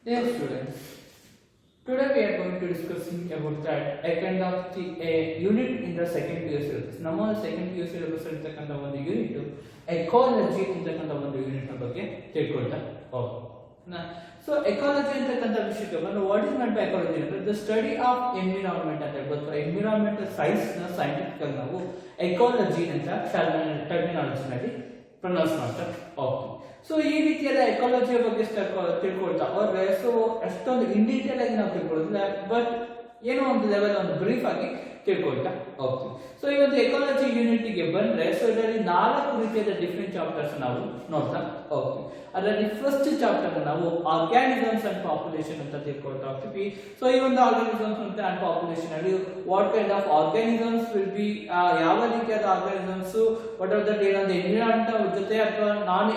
Dear students, today we are going to discussing about that a kind of a unit in the second PU syllabus. ನಮ್ಮ second PU syllabus ಇರತಕ್ಕಂತ ಒಂದು unit ecology ಅಂತಕ್ಕಂತ ಒಂದು unit ಬಗ್ಗೆ ತಿಳ್ಕೊಳ್ತಾ ಹೋಗೋಣ. So ecology ಅಂತಕ್ಕಂತ ವಿಷಯಕ್ಕೆ ಬಂದು what is meant by ecology ಅಂದ್ರೆ ದ ಸ್ಟಡಿ ಆಫ್ ಎನ್ವಿರಾನ್ಮೆಂಟ್ ಅಂತ ಹೇಳ್ಬೋದು. ಎನ್ವಿರಾನ್ಮೆಂಟ್ ಸೈನ್ಸ್ ನ ಸೈಂಟಿಫಿಕ್ ಆಗಿ ನಾವು ಎಕಾಲಜಿ ಅಂತ ಟರ್ಮಿನಾಲಜಿನಲ್ಲಿ ಪ್ರೊನೌನ್ಸ್ ಮಾಡ್ತಾ ಹೋಗ್ತೀವಿ. ಸೊ ಈ ರೀತಿಯಾದ ಎಕಾಲಜಿಯ ಬಗ್ಗೆ ತಿಳ್ಕೊಳ್ತಾ ಹೋದ್ರೆ ಸೊ ಅಷ್ಟೊಂದು ಇನ್ ಡೀಟೇಲ್ ಆಗಿ ನಾವು ತಿಳ್ಕೊಳ್ಳೋದಿಲ್ಲ, ಬಟ್ ಏನೋ ಒಂದು ಲೆವೆಲ್ ಒಂದು ಬ್ರೀಫ್ ಆಗಿ ತಿಳ್ಕೊಳ್ತಾ ಹೋಗ್ತೀವಿ. ಸೊ ಈ ಒಂದು ಎಕಾಲಜಿ ಯೂನಿಟ್ ಗೆ ಬಂದ್ರೆ ಸೊ ಇದರಲ್ಲಿ 4 ರೀತಿಯಾದ ಡಿಫರೆಂಟ್ ಚಾಪ್ಟರ್ಸ್ ನಾವು ನೋಡ್ತಾ ಹೋಗ್ತೀವಿ. ಅದರಲ್ಲಿ ಫಸ್ಟ್ ಚಾಪ್ಟರ್ ನಾವು ಆರ್ಗಾನಿಸಮ್ಸ್ ಅಂಡ್ ಪಾಪ್ಯುಲೇಷನ್ ಅಂತ ತಿಳ್ಕೊಳ್ತಾ ಹೋಗ್ತೀವಿ. ಸೊ ಈ ಒಂದು ಆರ್ಗಾನಿಸಮ್ಸ್ ಅಂಡ್ ಪಾಪ್ಯುಲೇಷನ್ ಅಲ್ಲಿ what kind of organisms will be, ಯಾವ ರೀತಿಯಾದ ಆರ್ಗಾನಿಸಮ್ಸ್, ವಾಟ್ ಆರ್ ದಟ್ ಏನಂದ್ರೆ ಎನ್ವಿರಾನ್ಮೆಂಟ್ ಜೊತೆ ಅಥವಾ ನಾನ್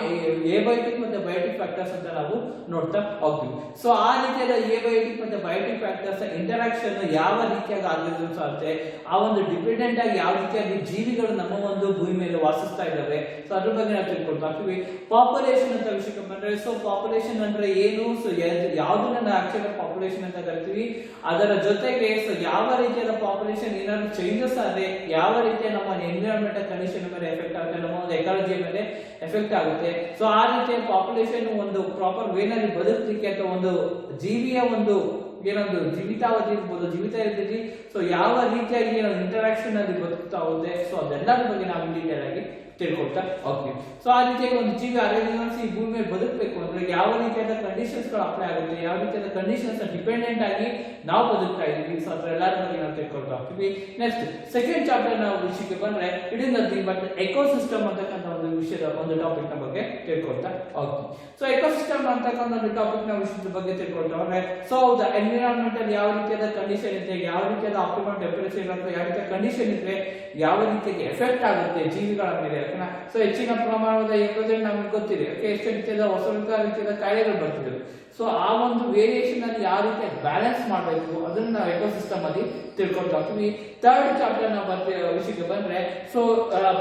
ಏಬಯೋಟಿಕ್ ಮತ್ತೆ ಬಯೋಟಿಕ್ ಫ್ಯಾಕ್ಟರ್ಸ್ ಅಂತ ನಾವು ನೋಡ್ತಾ ಹೋಗ್ತೀವಿ. ಸೊ ಆ ರೀತಿಯಾದ ಏಬಯೋಟಿಕ್ ಮತ್ತೆ ಬಯೋಟಿಕ್ ಫ್ಯಾಕ್ಟರ್ಸ್ ಇಂಟರಾಕ್ಷನ್ ಯಾವ ರೀತಿಯಾದ ಆರ್ಗಾನಿಸಮ್ಸ್ ಆಗುತ್ತೆ, ಆ ಒಂದು ಡಿಪೆಂಡೆಂಟ್ ಆಗಿ ಯಾವ ರೀತಿಯಾಗಿ ಜೀವಿಗಳು ನಮ್ಮ ಒಂದು ಭೂಮಿ ಮೇಲೆ ವಾಸಿಸ್ತಾ ಇದ್ದಾವೆ, ಸೊ ಅದ್ರ ಬಗ್ಗೆ ನಾವು ತಿಳ್ಕೊಳ್ತಾ ಹೋಗ್ತೀವಿ. ಪಾಪ್ಯುಲೇಷನ್ ಅಂತ ವಿಷಯಕ್ಕೆ ಬಂದ್ರೆ ಸೊ ಪಾಪ್ಯುಲೇಷನ್ ಅಂದ್ರೆ ಏನು, ಸೊ ಯಾವ್ದನ್ನ ನಾವು ಆಕ್ಚುಲಿ ಪಾಪ್ಯುಲೇಷನ್ ಅಂತ ಕರಿತೀವಿ, ಅದರ ಜೊತೆಗೆ ಸೊ ಯಾವ ರೀತಿಯಾದ ಪಾಪ್ಯುಲೇಷನ್ ಏನಾದ್ರು ಚೇಂಜಸ್ ಆದ್ರೆ ಯಾವ ರೀತಿಯ ನಮ್ಮ ಎನ್ವಿರಾನ್ಮೆಂಟ್ ಕಂಡೀಷನ್ ಮೇಲೆ ಎಫೆಕ್ಟ್ ಆಗುತ್ತೆ, ನಮ್ಮ ಒಂದು ಎಕಾಲಜಿ ಮೇಲೆ ಎಫೆಕ್ಟ್ ಆಗುತ್ತೆ. ಸೊ ಆ ರೀತಿಯ ಪಾಪ್ಯುಲೇಷನ್ ಒಂದು ಪ್ರಾಪರ್ ವೇನಲ್ಲಿ ಬದುಕಲಿಕ್ಕೆ ಅಥವಾ ಒಂದು ಜೀವಿಯ ಒಂದು ಏನೊಂದು ಜೀವಿತಾವಧಿ ಇರ್ಬೋದು, ಜೀವಿತ ಇರ್ತೈತಿ, ಸೊ ಯಾವ ರೀತಿಯಾಗಿ ಇಂಟರಾಕ್ಷನ್ ಅಲ್ಲಿ ಬದುಕ್ತಾ ಹೋಗುತ್ತೆ, ಸೊ ಅದೆಲ್ಲರ ಬಗ್ಗೆ ನಾವು ಡೀಟೇಲ್ ಆಗಿ ತಿಳ್ಕೊಳ್ತಾ ಹೋಗ್ತೀವಿ. ಸೊ ಆ ರೀತಿಯಾಗಿ ಒಂದು ಜೀವಿ ಆರೋಗ್ಯವಾಗಿ ಈ ಭೂಮಿ ಮೇಲೆ ಬದುಕಬೇಕು ಅಂದ್ರೆ ಯಾವ ರೀತಿಯಾದ ಕಂಡೀಷನ್ಸ್ ಗಳು ಅಪ್ಲೈ ಆಗುತ್ತೆ, ಯಾವ ರೀತಿಯಾದ ಕಂಡೀಷನ್ಸ್ ಡಿಪೆಂಡೆಂಟ್ ಆಗಿ ನಾವು ಬದುಕ್ತಾ ಇದೀವಿ, ಸೊ ಅದ್ರ ಎಲ್ಲರ ಬಗ್ಗೆ ನಾವು ತಿಳ್ಕೊಳ್ತಾ ಹೋಗ್ತೀವಿ. ನೆಕ್ಸ್ಟ್ ಸೆಕೆಂಡ್ ಚಾಪ್ಟರ್ ನಾವು ವಿಷಯಕ್ಕೆ ಬಂದ್ರೆ it is nothing but ecosystem ಅಂತಕ್ಕಂಥ ಒಂದು ವಿಷಯದ ಒಂದು ಟಾಪಿಕ್ ನ ಬಗ್ಗೆ ತಿಳ್ಕೊಳ್ತಾ ಹೋಗ್ತೀವಿ. ಸೊ ಎಕೋಸಿಸ್ಟಮ್ ಅಂತಕ್ಕಂಥ ಒಂದು ಟಾಪಿಕ್ ನ ವಿಷಯದ ಬಗ್ಗೆ ತಿಳ್ಕೊಳ್ತಾ ಹೋದ್ರೆ ಸೊ ದ ಎನ್ವಿರಾನ್ಮೆಂಟ್ ಅಲ್ಲಿ ಯಾವ ರೀತಿಯಾದ ಕಂಡೀಷನ್ ಇದೆ, ಯಾವ ರೀತಿಯಾದ ಆಪ್ಟಿಮಲ್ ಟೆಂಪರೇಚರ್ ಅಥವಾ ಯಾವ ರೀತಿಯ ಕಂಡೀಷನ್ ಇದ್ರೆ ಯಾವ ರೀತಿಯಾಗಿ ಎಫೆಕ್ಟ್ ಆಗುತ್ತೆ ಜೀವಿಗಳ ಮೇಲೆ. ಸೊ ಹೆಚ್ಚಿನ ಪ್ರಮಾಣದ ಏಕೋದನ್ ನಮ್ಗೆ ಗೊತ್ತಿದೆ, ಎಷ್ಟು ರೀತಿಯಾದ ಹೊಸ ರೀತಿಯಾದ ಕಾಯಿಲೆಗಳು ಬರ್ತಿದೆ. ಸೊ ಆ ಒಂದು ವೇರಿಯೇಷನ್ ಅಲ್ಲಿ ಯಾವ ರೀತಿ ಬ್ಯಾಲೆನ್ಸ್ ಮಾಡಬೇಕು ಅದನ್ನ ನಾವು ಎಕೋಸಿಸ್ಟಮ್ ಅಲ್ಲಿ ತಿಳ್ಕೊಳ್ತಾ ಹೋಗ್ತೀವಿ. ಥರ್ಡ್ ಚಾಪ್ಟರ್ ನಾವು ವಿಷಯಕ್ಕೆ ಬಂದ್ರೆ ಸೊ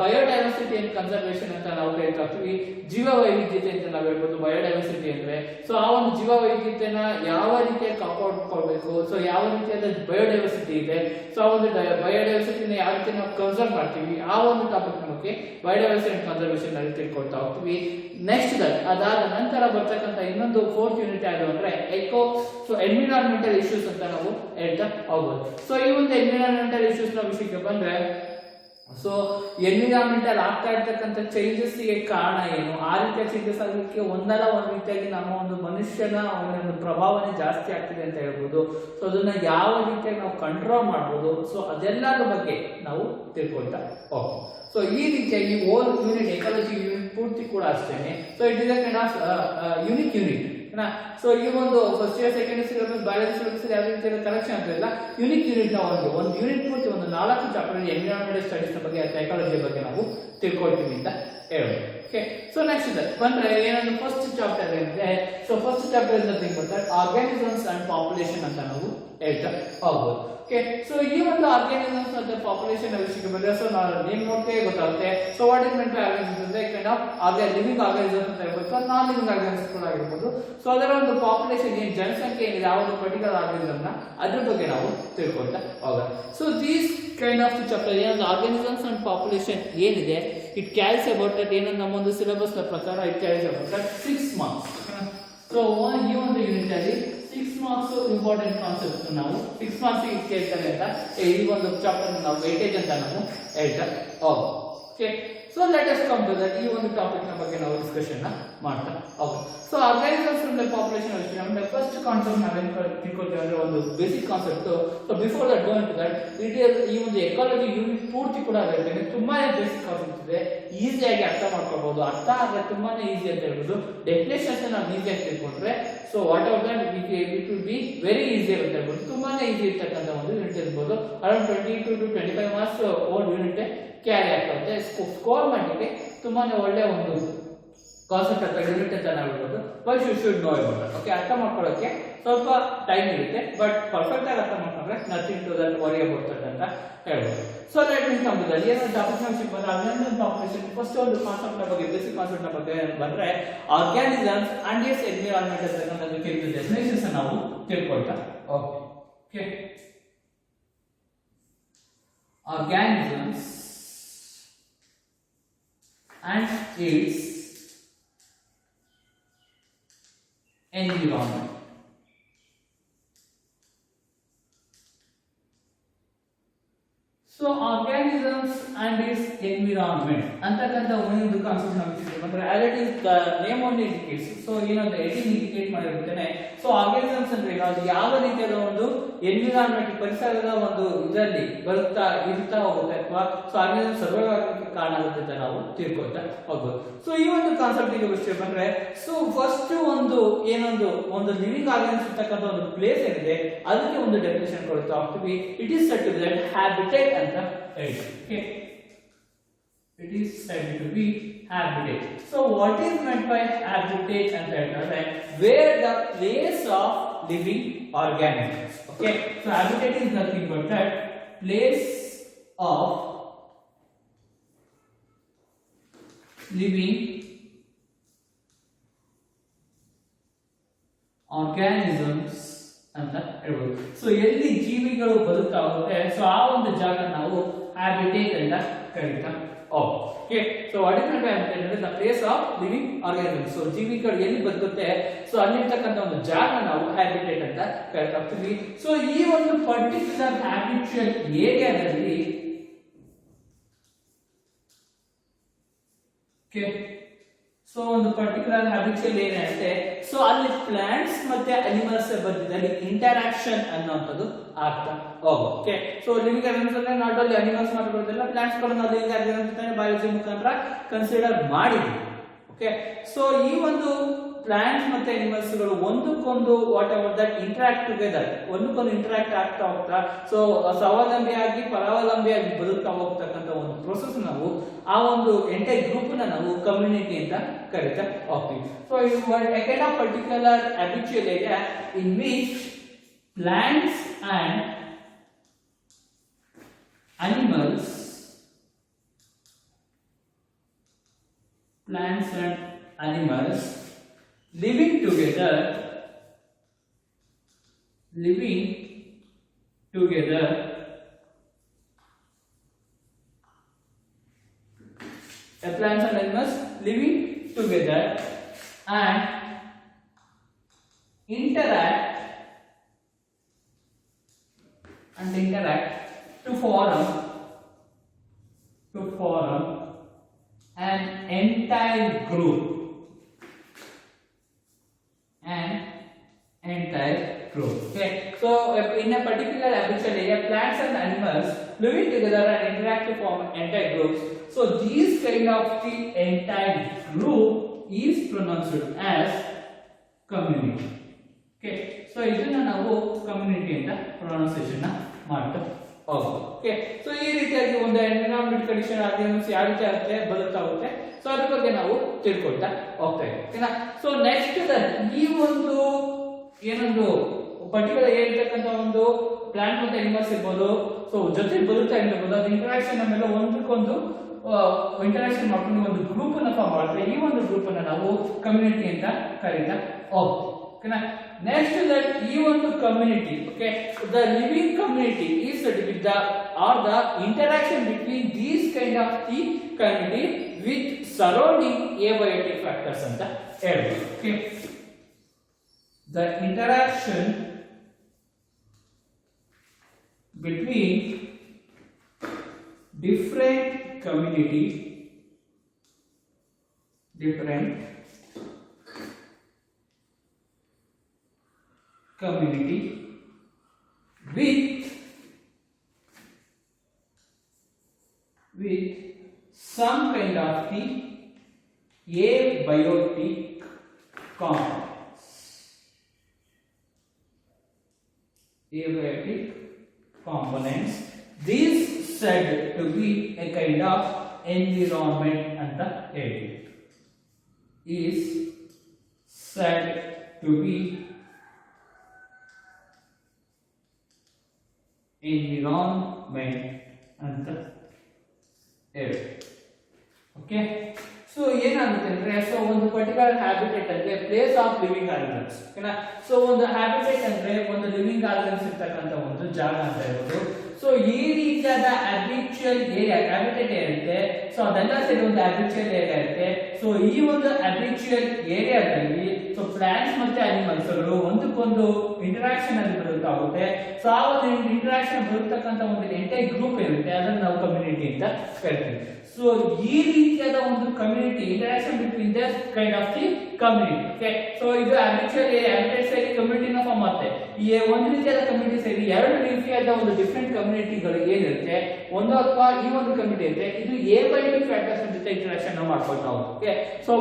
ಬಯೋಡೈವರ್ಸಿಟಿ ಅಂಡ್ ಕನ್ಸರ್ವೇಷನ್ ಅಂತ ನಾವು ಹೇಳ್ತಾ ಹೋಗ್ತೀವಿ. ಜೀವ ವೈವಿಧ್ಯತೆ ಅಂತ ನಾವು ಹೇಳ್ಬೋದು ಬಯೋಡೈವರ್ಸಿಟಿ ಅಂದ್ರೆ. ಸೊ ಆ ಒಂದು ಜೀವ ವೈವಿಧ್ಯತೆನ ಯಾವ ರೀತಿಯಾಗಿ ಕಾಪಾಡ್ಕೊಳ್ಬೇಕು, ಸೊ ಯಾವ ರೀತಿಯಾದ ಬಯೋಡೈವರ್ಸಿಟಿ ಇದೆ, ಸೊ ಆ ಒಂದು ಬಯೋಡೈವರ್ಸಿಟಿನ ಯಾವ ರೀತಿ ನಾವು ಕನ್ಸರ್ವ್ ಮಾಡ್ತೀವಿ, ಆ ಒಂದು ಟಾಪಿಕ್ ನಮಗೆ ಬಯೋಡೈವರ್ಸಿಟಿ ಅಂಡ್ ಕನ್ಸರ್ವೇಷನ್ ಅಲ್ಲಿ ತಿಳ್ಕೊಳ್ತಾ ಹೋಗ್ತೀವಿ. ನೆಕ್ಸ್ಟ್ ಅದಾದ ನಂತರ ಬರ್ತಕ್ಕಂಥ ಇನ್ನೊಂದು ಫೋರ್ತ್ ಯೂನಿಟ್ ಯಾವುದು ಅಂದ್ರೆ ಸೊ ಎನ್ವಿರಾನ್ಮೆಂಟಲ್ ಇಶ್ಯೂಸ್ ಅಂತ ನಾವು ಹೇಳ್ತಾ ಹೋಗ್ಬೋದು. ಸೊ ಈ ಒಂದು ಎನ್ವಿರಾನ್ಮೆಂಟಲ್ ಇಶ್ಯೂಸ್ ನ ವಿಷಯಕ್ಕೆ ಬಂದ್ರೆ ಸೊ ಎನ್ವಿರಾನ್ಮೆಂಟಲ್ ಆಗ್ತಾ ಇರ್ತಕ್ಕಂಥ ಚೇಂಜಸ್ ಗೆ ಕಾರಣ ಏನು, ಆ ರೀತಿಯ ಚೇಂಜಸ್ ಆಗಲಿಕ್ಕೆ ಒಂದಲ್ಲ ಒಂದ್ ರೀತಿಯಾಗಿ ನಮ್ಮ ಒಂದು ಮನುಷ್ಯನ ಒಂದು ಪ್ರಭಾವನೆ ಜಾಸ್ತಿ ಆಗ್ತಿದೆ ಅಂತ ಹೇಳ್ಬೋದು. ಸೊ ಅದನ್ನ ಯಾವ ರೀತಿಯಾಗಿ ನಾವು ಕಂಟ್ರೋಲ್ ಮಾಡ್ಬೋದು, ಸೊ ಅದೆಲ್ಲರ ಬಗ್ಗೆ ನಾವು ತಿಳ್ಕೊಳ್ತಾ ಹೋಗ್ತೀವಿ. ಸೊ ಈ ರೀತಿಯಾಗಿ ಓಲ್ ಯೂನಿಟ್ ಎಕಾಲಜಿ ಯೂನಿಟ್ ಪೂರ್ತಿ ಕೂಡ ಅಷ್ಟೇನೆ. So it is a kind of unique unit. So ಈ ಒಂದು first year second year syllabus biology syllabus ಯಾವ ರೀತಿಯ ಕನೆಕ್ಷನ್ ಅಂತ ಯೂನಿಕ್ ಯೂನಿಟ್ ನ ಒಂದು ಯೂನಿಟ್ ಪೂರ್ತಿ ಒಂದು 4 ಚಾಪ್ಟರ್ ಎನ್ವಿರಾನ್ಮೆಂಟಲ್ ಸ್ಟಡೀಸ್ ಬಗ್ಗೆ ಎಕಾಲಜಿ ಬಗ್ಗೆ ನಾವು ತಿಳ್ಕೊಳ್ತೀವಿ ಅಂತ ಹೇಳೋದು. ಓಕೆ, ಸೊ ನೆಕ್ಸ್ಟ್ ಬಂದ್ರೆ ಏನಂದ್ರೆ ಫಸ್ಟ್ ಚಾಪ್ಟರ್ ಏನಿದೆ, so first chapter is nothing but organisms and population ಅಂತ ನಾವು ಹೇಳ್ತಾ ಹೋಗ್ಬೋದು. ಓಕೆ, ಸೊ ಈ ಒಂದು ಆರ್ಗಾನಿಸಮ್ಸ್ ಅಂತ ಪಾಪ್ಯುಲೇಷನ್ ವಿಷಯಕ್ಕೆ ಬಂದ್ರೆ ಸೊ ನಾವು ನೇಮ್ ನೋಡ್ತೇ ಗೊತ್ತಾಗುತ್ತೆ. So what is meant by organisms ಅಂದ್ರೆ ಕೈಂಡ್ ಆಫ್ ಲಿವಿಂಗ್ ಆರ್ಗಾನಿಸಮ್ಸ್ ಅಂತ ಹೇಳ್ಬೋದು, ಸೊ ನಾನ್ ಲಿವಿಂಗ್ ಆರ್ಗಾನಿಸಮ್ಸ್ ಕೂಡ ಆಗಿರ್ಬೋದು. ಸೊ ಅದರ ಒಂದು ಪಾಪ್ಯುಲೇಷನ್ ಏನು ಜನಸಂಖ್ಯೆ ಏನಿದೆ ಆ ಒಂದು ಪರ್ಟಿಕ್ಯುಲರ್ ಆರ್ಗಾನಿಸಮ್ ನ ಅದ್ರ ಬಗ್ಗೆ ನಾವು ತಿಳ್ಕೊಳ್ತಾ ಹೋಗೋಣ. So these kind of chapter ಏನಂದ್ರೆ ಆರ್ಗಾನಿಸಮ್ಸ್ ಅಂಡ್ ಪಾಪ್ಯುಲೇಷನ್ ಏನಿದೆ ಇಟ್ ಕ್ಯಾರೀಸ್ ಅಬೌಟ್ ದಟ್ ಏನಂದ್ರೆ ನಮ್ಮ ಒಂದು ಸಿಲೆಬಸ್ ನ ಪ್ರಕಾರ it carries about that 6 marks. So ಈ ಒಂದು ಯೂನಿಟ್ ಅಲ್ಲಿ 6 ಮಾರ್ಕ್ಸ್ ಇಂಪಾರ್ಟೆಂಟ್ ಕಾನ್ಸೆಪ್ಟ್ಸ್ ನಾವು 6 ಮಾರ್ಕ್ಸ್ ಕೇಳ್ತಾರೆ ಅಂತ ಈ ಒಂದು ಚಾಪ್ಟರ್ ನಾವು ವೇಟೇಜ್ ಅಂತ ನಾವು ಹೇಳ್ತಾ ಹೋಗೋಣ. Okay, so let us come to that. ಈ ಒಂದು ಟಾಪಿಕ್ ನ ಬಗ್ಗೆ ನಾವು ಡಿಸ್ಕಷನ್ ಮಾಡ್ತಾ ಹೋಗೋಣ. ಸೊ ಆರ್ಗಾನಿಸಮ್ಸ್ ಅಂಡ್ ಪಾಪ್ಯುಲೇಷನ್ ವಿಷಯ ಅಂದ್ರೆ ಫಸ್ಟ್ ಕಾನ್ಸೆಪ್ಟ್ ನಾವೇನ್ ತಿಳ್ಕೊಳ್ತೀವಿ ಅಂದ್ರೆ ಒಂದು basic concept. So before that going to that ಈ ಒಂದು ಎಕಾಲಜಿ ಯೂನಿಟ್ ಪೂರ್ತಿ ಕೂಡ ಆಗಿರ್ತದೆ ತುಂಬಾನೇ ಬೇಸಿಕ್ ಕಾನ್ಸೆಪ್ಟ್ ಇದೆ, ಈಸಿಯಾಗಿ ಅರ್ಥ ಮಾಡ್ಕೋಬಹುದು. ಅರ್ಥ ಆದ್ರೆ ತುಂಬಾನೇ ಈಸಿ ಅಂತ ಹೇಳ್ಬೋದು. ಡೆಫಿನೇಷನ್ಸ್ ನಾವು ಈಸಿಯಾಗಿ ತಿಳ್ಕೊಂಡ್ರೆ so what of that it will be very easy ಅಂತ ಹೇಳ್ಬೋದು. ತುಂಬಾನೇ ಈಸಿ ಇರ್ತಕ್ಕಂಥ ಒಂದು ಯೂನಿಟ್ ಇರ್ಬೋದು. Around 22 to 25 marks old unit carry ಆಗ್ತದೆ. ಸ್ಕೋರ್ ಮಾಡಲಿಕ್ಕೆ ತುಂಬಾನೇ ಒಳ್ಳೆ ಒಂದು ಕಾನ್ಸೆಪ್ಟ್ ಅಂತ ಯೂನಿಟ್ ಅಂತ ನಾವು ಹೇಳ್ಬೋದು. But you should know about that. Okay, ಅರ್ಥ ಮಾಡ್ಕೊಳ್ಳೋಕೆ ಸ್ವಲ್ಪ ಟೈಮ್ ಇರುತ್ತೆ, ಬಟ್ ಪರ್ಫೆಕ್ಟ್ ಆಗಿ ಅರ್ಥ ಮಾಡ್ಕೊಂಡ್ರೆ nothing to that worry about that ಅಂತ ಹೇಳ್ಬೋದು. So let me come to that ಏನು ಟಾಪಿಕ್ ಬಂದ್ರೆ ಅಗ್ರಿಕಲ್ಚರ್ ಪಾಪ್ಯುಲೇಷನ್ ಫಸ್ಟ್ ಒಂದು ಕಾನ್ಸೆಪ್ಟ್ ಬಗ್ಗೆ ಬೇಸಿಕ್ ಕಾನ್ಸೆಪ್ಟ್ ಬಗ್ಗೆ ಬಂದ್ರೆ ಆರ್ಗ್ಯಾನಿಸಮ್ಸ್ ಅಂಡ್ ಇಟ್ಸ್ ಎನ್ವಿರಾನ್ಮೆಂಟ್ ಅಂತಕ್ಕಂಥದ್ದು ಕೆಲವು ಡೆಫಿನೇಷನ್ಸ್ ನಾವು ತಿಳ್ಕೊಳ್ತಾ okay organisms and its environment. So organisms and its environment ಅಂತಕ್ಕಂಥ ಒಂದು ಕಾನ್ಸೆಪ್ಟ್ ನಾವು ತಿಳ್ಕೊಂಡ್ರೆ as it is the name only indicates, so the heading indicate ಮಾಡಿರುತ್ತೇನೆ. ಸೊ ಆರ್ಗಾನಿಸಮ್ಸ್ ಅಂದ್ರೆ ಅದು ಯಾವ ರೀತಿಯಾದ ಒಂದು ಎನ್ವಿರಾನ್ಮೆಂಟ್ ಪರಿಸರದ ಒಂದು ಇದರಲ್ಲಿ ಇರ್ತಾ ಹೋಗುತ್ತೆ ಅಥವಾ ಸೊ ಆರ್ಗಾನಿಸಮ್ ಸರ್ವೈವ್ ಆಗಕ್ಕೆ ಕಾರಣ ಆಗುತ್ತೆ ಅಂತ ನಾವು ತಿಳ್ಕೊಳ್ತಾ ಹೋಗ್ಬೋದು. ಸೊ ಈ ಒಂದು ಕಾನ್ಸೆಪ್ಟ್ ಗೆ ವಿಷಯ ಬಂದ್ರೆ ಸೊ ಫಸ್ಟ್ ಒಂದು ಲಿವಿಂಗ್ ಆರ್ಗಾನಿಸಮ್ ಇರ್ತಕ್ಕಂಥ ಒಂದು ಪ್ಲೇಸ್ ಏನಿದೆ ಅದಕ್ಕೆ ಒಂದು ಡೆಫಿನೇಷನ್ ಕೊಡ್ತಾ ಹೋಗ್ತೀವಿ. It is said to be that habitat ಅಂತ ಹೇಳಿ. Okay, it is said to be habitat. So what is meant by habitat ಅಂತ ಹೇಳಿದ್ರೆ where the place of living organisms. Okay, so habitat is nothing but that place of living organisms ಅಂತ ಹೇಳ್ಬೋದು. So ಎಲ್ಲಿ ಜೀವಿಗಳು ಬದುಕ್ತಾ ಹೋಗುತ್ತೆ so ಆ ಒಂದು ಜಾಗ ನಾವು ಹ್ಯಾಬಿಟೇಟ್ ಅಂತ ಕರೀತಾ. Okay, so what is habitat ಅಂದ್ರೆ the place of living organisms. So ಜೀವಿಗಳು ಎಲ್ಲಿ ಬದುಕುತ್ತೆ ಸೊ ಅಲ್ಲಿರ್ತಕ್ಕಂಥ ಒಂದು ಜಾಗ ನಾವು ಹ್ಯಾಬಿಟೇಟ್ ಅಂತ ಕರೀತಾ ಹೋಗ್ತೀವಿ. ಸೊ ಈ ಒಂದು ಪರ್ಟಿಕ್ಯುಲರ್ ಹ್ಯಾಬಿಚುಯಲ್ ಏರಿಯಾದಲ್ಲಿ ಸೊ ಒಂದು ಪರ್ಟಿಕ್ಯುಲರ್ ಹ್ಯಾಬಿಚುಯಲ್ ಏರಿಯಾ ಅಂತೆ. ಸೊ ಅಲ್ಲಿ ಪ್ಲಾಂಟ್ಸ್ ಮತ್ತೆ ಅನಿಮಲ್ಸ್ ಬಂದಿದ್ದಲ್ಲಿ ಇಂಟರಾಕ್ಷನ್ ಅನ್ನೋಂಥದ್ದು ಆಗ್ತಾ ಓಕೆ. ಸೊ ಲಿವಿಂಗ್ ಆರ್ಗಾನಿಸಮ್ಸ್ ಅಂದ್ರೆ ನಾಟ್ ಓನ್ಲಿ ಅನಿಮಲ್ಸ್ ಮಾಡ್ಕೊಳ್ಳೋದಿಲ್ಲ, ಪ್ಲಾಂಟ್ಸ್ ಗಳು ನಾವು ಲಿವಿಂಗ್ ಆರ್ಗಾನಿಸಮ್ಸ್ ಬಯಾಲಜಿ ಮುಖಾಂತರ ಕನ್ಸಿಡರ್ ಮಾಡಿದ್ವಿ. ಓಕೆ, ಸೊ ಈ ಒಂದು ಪ್ಲಾಂಟ್ಸ್ ಮತ್ತೆ ಅನಿಮಲ್ಸ್ ಗಳು ಒಂದಕ್ಕೊಂದು what ever that interact together ಒಂದಕ್ಕೊಂದು ಇಂಟರಾಕ್ಟ್ ಆಗ್ತಾ ಹೋಗ್ತಾ ಸೊ ಸ್ವಾವಲಂಬಿಯಾಗಿ ಪರಾವಲಂಬಿಯಾಗಿ ಬದುಕ್ತಾ ಹೋಗ್ತಕ್ಕಂಥ ಒಂದು ಪ್ರೋಸೆಸ್ ನಾವು ಆ ಒಂದು ಎಂಟೈರ್ ಗ್ರೂಪ್ ನಾವು ಕಮ್ಯುನಿಟಿ ಅಂತ ಕರೀತಾ ಹೋಗ್ತೀವಿ. ಸೊ ಇದು kind of particular habitual area in which plants and animals living together plants and animals living together and interact to form an entire group. Okay, so in a particular habitual area, plants and animals living together and interact to form entire groups. So these kind of the entire group is pronounced as community. Okay, so ಇದನ್ನ ನಾವು community ಅಂತ pronunciation ಮಾಡ್ತಾ ಹೋಗ್ಬೋದು. Okay, so ಈ ರೀತಿಯಾಗಿ ಒಂದು environment condition organisms ಯಾವ ರೀತಿ ಆಗುತ್ತೆ ಬದುಕ್ತಾ ಹೋಗುತ್ತೆ ಸೊ ಅದ್ರ ಬಗ್ಗೆ ನಾವು ತಿಳ್ಕೊಳ್ತಾ ಹೋಗ್ತಾ ಇದ್ದೀವಿ. ಸೊ ನೆಕ್ಸ್ಟ್ ಈ ಒಂದು ಏನೊಂದು ಪರ್ಟಿಕ್ಯುಲರ್ ಇರ್ತಕ್ಕಂಥ ಒಂದು ಪ್ಲಾಂಟ್ ಮತ್ತೆ ಅನಿಮಲ್ಸ್ ಇರ್ಬೋದು ಸೊ ಜೊತೆ ಬದುಕ್ತಾ ಇರ್ಬೋದು ಅದು ಇಂಟರಾಕ್ಷನ್ ಆಮೇಲೆ ಒಂದಕ್ಕೊಂದು ಇಂಟರಾಕ್ಷನ್ ಮಾಡ್ಕೊಂಡು ಒಂದು ಗ್ರೂಪ್ ಅನ್ನ ಫಾರ್ಮ್ ಮಾಡುತ್ತೆ. ಈ ಒಂದು ಗ್ರೂಪ್ ಅನ್ನ ನಾವು ಕಮ್ಯುನಿಟಿ ಅಂತ ಕರೀತಾ ಹೋಗ್ತೀವಿ. ಓಕೆನಾ, ನೆಕ್ಸ್ಟ್ ದಟ್ ಈ ಒಂದು community okay the living community is with the or the interaction between these kind of the community with surrounding abiotic factors ಅಂತ ಹೇಳ್ಬೋದು. Okay, the interaction between different community with some kind of the abiotic components. Abiotic components. These said to be a kind of environment ಅಂತ ಹೇಳಿ. Is said to be environment ಅಂತ ಹೇಳಿ. Okay, so ಏನಾಗುತ್ತೆ ಅಂದ್ರೆ so ಒಂದು particular habitat ಅಂದ್ರೆ place of living organs. ಓಕೆನಾ, so ಒಂದು ಹ್ಯಾಬಿಟೇಟ್ ಅಂದ್ರೆ ಒಂದು ಲಿವಿಂಗ್ ಆರ್ಗನ್ಸ್ ಇರ್ತಕ್ಕಂಥ ಒಂದು ಜಾಗ ಅಂತ ಹೇಳ್ಬೋದು. ಸೊ ಈ ರೀತಿಯಾದ ಹ್ಯಾಬಿಚುಯಲ್ ಏರಿಯಾ ಹ್ಯಾಬಿಟೇಟ್ ಇರುತ್ತೆ. ಸೊ ಅದೆಲ್ಲ ಸೇರಿ ಒಂದು ಹ್ಯಾಬಿಚುಯಲ್ ಏರಿಯಾ ಇರುತ್ತೆ. ಸೊ ಈ ಒಂದು ಹ್ಯಾಬಿಚುಯಲ್ ಏರಿಯಾದಲ್ಲಿ ಸೊ ಪ್ಲಾಂಟ್ಸ್ ಮತ್ತೆ ಅನಿಮಲ್ಸ್ ಗಳು ಒಂದಕ್ಕೊಂದು ಇಂಟರಾಕ್ಷನ್ ಅಲ್ಲಿ ಬರುತ್ತಾ ಹೋಗುತ್ತೆ. ಸೊ ಆ ಒಂದು ಇಂಟರಾಕ್ಷನ್ ಬರುತ್ತಕ್ಕಂಥ ಒಂದು ಎಂಟೈರ್ ಗ್ರೂಪ್ ಇರುತ್ತೆ, ಅದನ್ನು ನಾವು ಕಮ್ಯುನಿಟಿ ಅಂತ ಕರಿತೀವಿ. ಸೊ ಈ ರೀತಿಯಾದ ಒಂದು community interaction between the kind of the community. Okay, so ಇದು ಹ್ಯಾಬಿಚುಯಲ್ ಹ್ಯಾಬಿಟೇಟ್ ಸೇರಿ ಕಮ್ಯುನಿಟಿನ ಫಾರ್ಮ್ ಮಾಡುತ್ತೆ. ಈ ಒಂದು ರೀತಿಯಾದ ಕಮ್ಯುನಿಟಿ ಸೇರಿ ಎರಡು ರೀತಿಯಾದ ಒಂದು ಡಿಫರೆಂಟ್ ಕಮ್ಯುನಿಟಿಗಳು ಏನಿರುತ್ತೆ, ಒಂದು ಅಥವಾ ಈ ಒಂದು ಕಮ್ಯುನಿಟಿ ಇರುತ್ತೆ, ಇದು A/B ಫ್ಯಾಕ್ಟರ್ಸ್ ಜೊತೆ ಇಂಟರಾಕ್ಷನ್ ನಾವು ಮಾಡ್ಕೊಳ್ತಾ ಹೋಗ್ತೀವಿ. ಓಕೆ, ಸೊ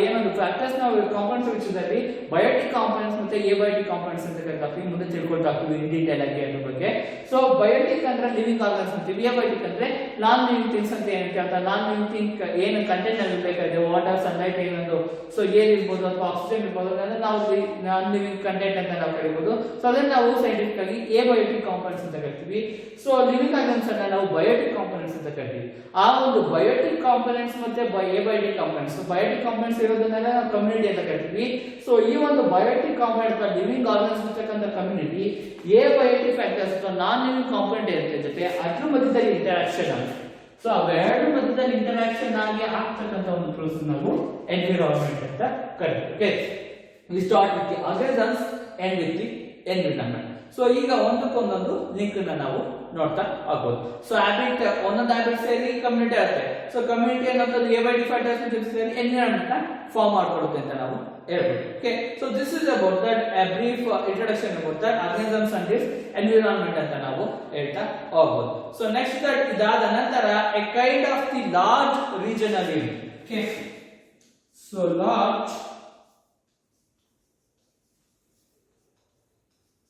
ಏನೊಂದು ಫ್ಯಾಕ್ಟರ್ಸ್ ನಾವು ಕಾಂಪೌಂಡ್ಸ್ ವಿಷಯದಲ್ಲಿ ಬಯೋಟಿಕ್ ಕಾಂಪೌಂಡ್ಸ್ ಮತ್ತೆ A/B ಕಾಂಪೌಂಡ್ಸ್ ಅಂತ ಕರಿತೀವಿ. ಮುಂದೆ ತಿಳ್ಕೊಳ್ತಾ ಹೋಗ್ತೀವಿ ಇನ್ ಡೀಟೇಲ್ ಆಗಿ ಅದ್ರ ಬಗ್ಗೆ. ಸೊ ಬಯೋಟಿಕ್ ಅಂದ್ರೆ ಲಿವಿಂಗ್ ಆರ್ಗನ್ಸ್ ಅಂತೀವಿ, A/B ಅಂದ್ರೆ ನಾನ್ ಲಿವಿಂಗ್ ಥಿಂಗ್ಸ್ ಅಂತ ಏನಂತ ಹೇಳ್ತಾರೆ. ನಾನ್ ಲಿವಿಂಗ್ ಥಿಂಗ್ ಏನು ಕಂಟೆಂಟ್ ಅಲ್ಲಿ ಬೇಕಾಗಿದೆ, ವಾಟರ್, ಸನ್ಲೈಟ್, ಏನೊಂದು ಸೊ ಏರ್ ಇರ್ಬೋದು ಅಥವಾ ಆಕ್ಸಿಜನ್ ಇರ್ಬೋದು, ಅದನ್ನ ನಾವು ನಾನ್ ಲಿವಿಂಗ್ ಕಂಟೆಂಟ್ ಅಂತ ನಾವು ಕರಿಬಹುದು. ಸೊ ಅದನ್ನ ನಾವು ಸೈಂಟಿಫಿಕ್ ಆಗಿ A/B ಕಾಂಪೌಂಡ್ಸ್ ಅಂತ ಕರಿತೀವಿ. ಸೊ ಲಿವಿಂಗ್ ಆರ್ಗನ್ಸ್ ಅನ್ನ ನಾವು ಬಯೋಟಿಕ್ ಕಾಂಪೋನೆಂಟ್ಸ್ ಅಂತ ಕರಿತೀವಿ. ಆ ಒಂದು ಬಯೋಟಿಕ್ ಕಾಂಪೋನೆಂಟ್ಸ್ ಮತ್ತೆ A/B ಕಾಂಪೋನೆಂಟ್ಸ್, ಬಯೋಟಿಕ್ ಕಾಂಪೋನೆಂಟ್ಸ್ ಇರೋದನ್ನೆಲ್ಲ ನಾವು ಕಮ್ಯುನಿಟಿ ಅಂತ ಕರಿತೀವಿ. ಸೊ ಈ ಒಂದು ಬಯೋಟಿಕ್ ಕಾಂಪೋನೆಂಟ್ ಅಥವಾ ಲಿವಿಂಗ್ ಆರ್ಗನ್ಸ್ ಇರ್ತಕ್ಕಂಥ ಕಮ್ಯುನಿಟಿ A/B ಫ್ಯಾಕ್ಟರ್ಸ್ ಅಥವಾ ನಾನ್ ಲಿವಿಂಗ್ ಕಾಂಪೋನೆಂಟ್ ಇರುತ್ತೆ ಜೊತೆ ಅದ್ರ ಮಧ್ಯದಲ್ಲಿ ಇಂಟರಾಕ್ಷನ್ ಆಗುತ್ತೆ. ಸೊ ಅವೆರಡು ಮಧ್ಯದಲ್ಲಿ ಇಂಟರಾಕ್ಷನ್ ಆಗಿ ಆಗ್ತಕ್ಕಂಥ ಒಂದು ಪ್ರೋಸೆಸ್ ನಾವು ಎನ್ವಿರಾನ್ಮೆಂಟ್ ಅಂತ ಕರಿತೀವಿ. Okay, we start with the organisms end with the environment. So ಈಗ ಒಂದಕ್ಕೊಂದೊಂದು ಲಿಂಕ್ ಅನ್ನ ನಾವು ನೋಡ್ತಾ ಆಗ್ಬೋದು. ಸೊ ಹ್ಯಾಬಿಟ್ ಒಂದೊಂದು ಹ್ಯಾಬಿಟ್ ಸೇರಿ ಕಮ್ಯುನಿಟಿ ಆಗುತ್ತೆ. ಸೊ ಕಮ್ಯುನಿಟಿ ಅನ್ನೋದು A/B ಫ್ಯಾಕ್ಟರ್ಸ್ ಸೇರಿ ಎನ್ವಿರಾನ್ಮೆಂಟ್ ನ ಫಾರ್ಮ್ ಮಾಡ್ಕೊಳ್ಳುತ್ತೆ ಅಂತ ನಾವು ಹೇಳ್ಬೋದು. Okay, so this is about that A brief introduction about that organisms and it's environment ಅಂತ ನಾವು ಹೇಳ್ತಾ ಹೋಗ್ಬೋದು. ಸೊ ನೆಕ್ಸ್ಟ್ ದಟ್ ಇದಾದ ನಂತರ A kind of the large regional unit. Okay, so large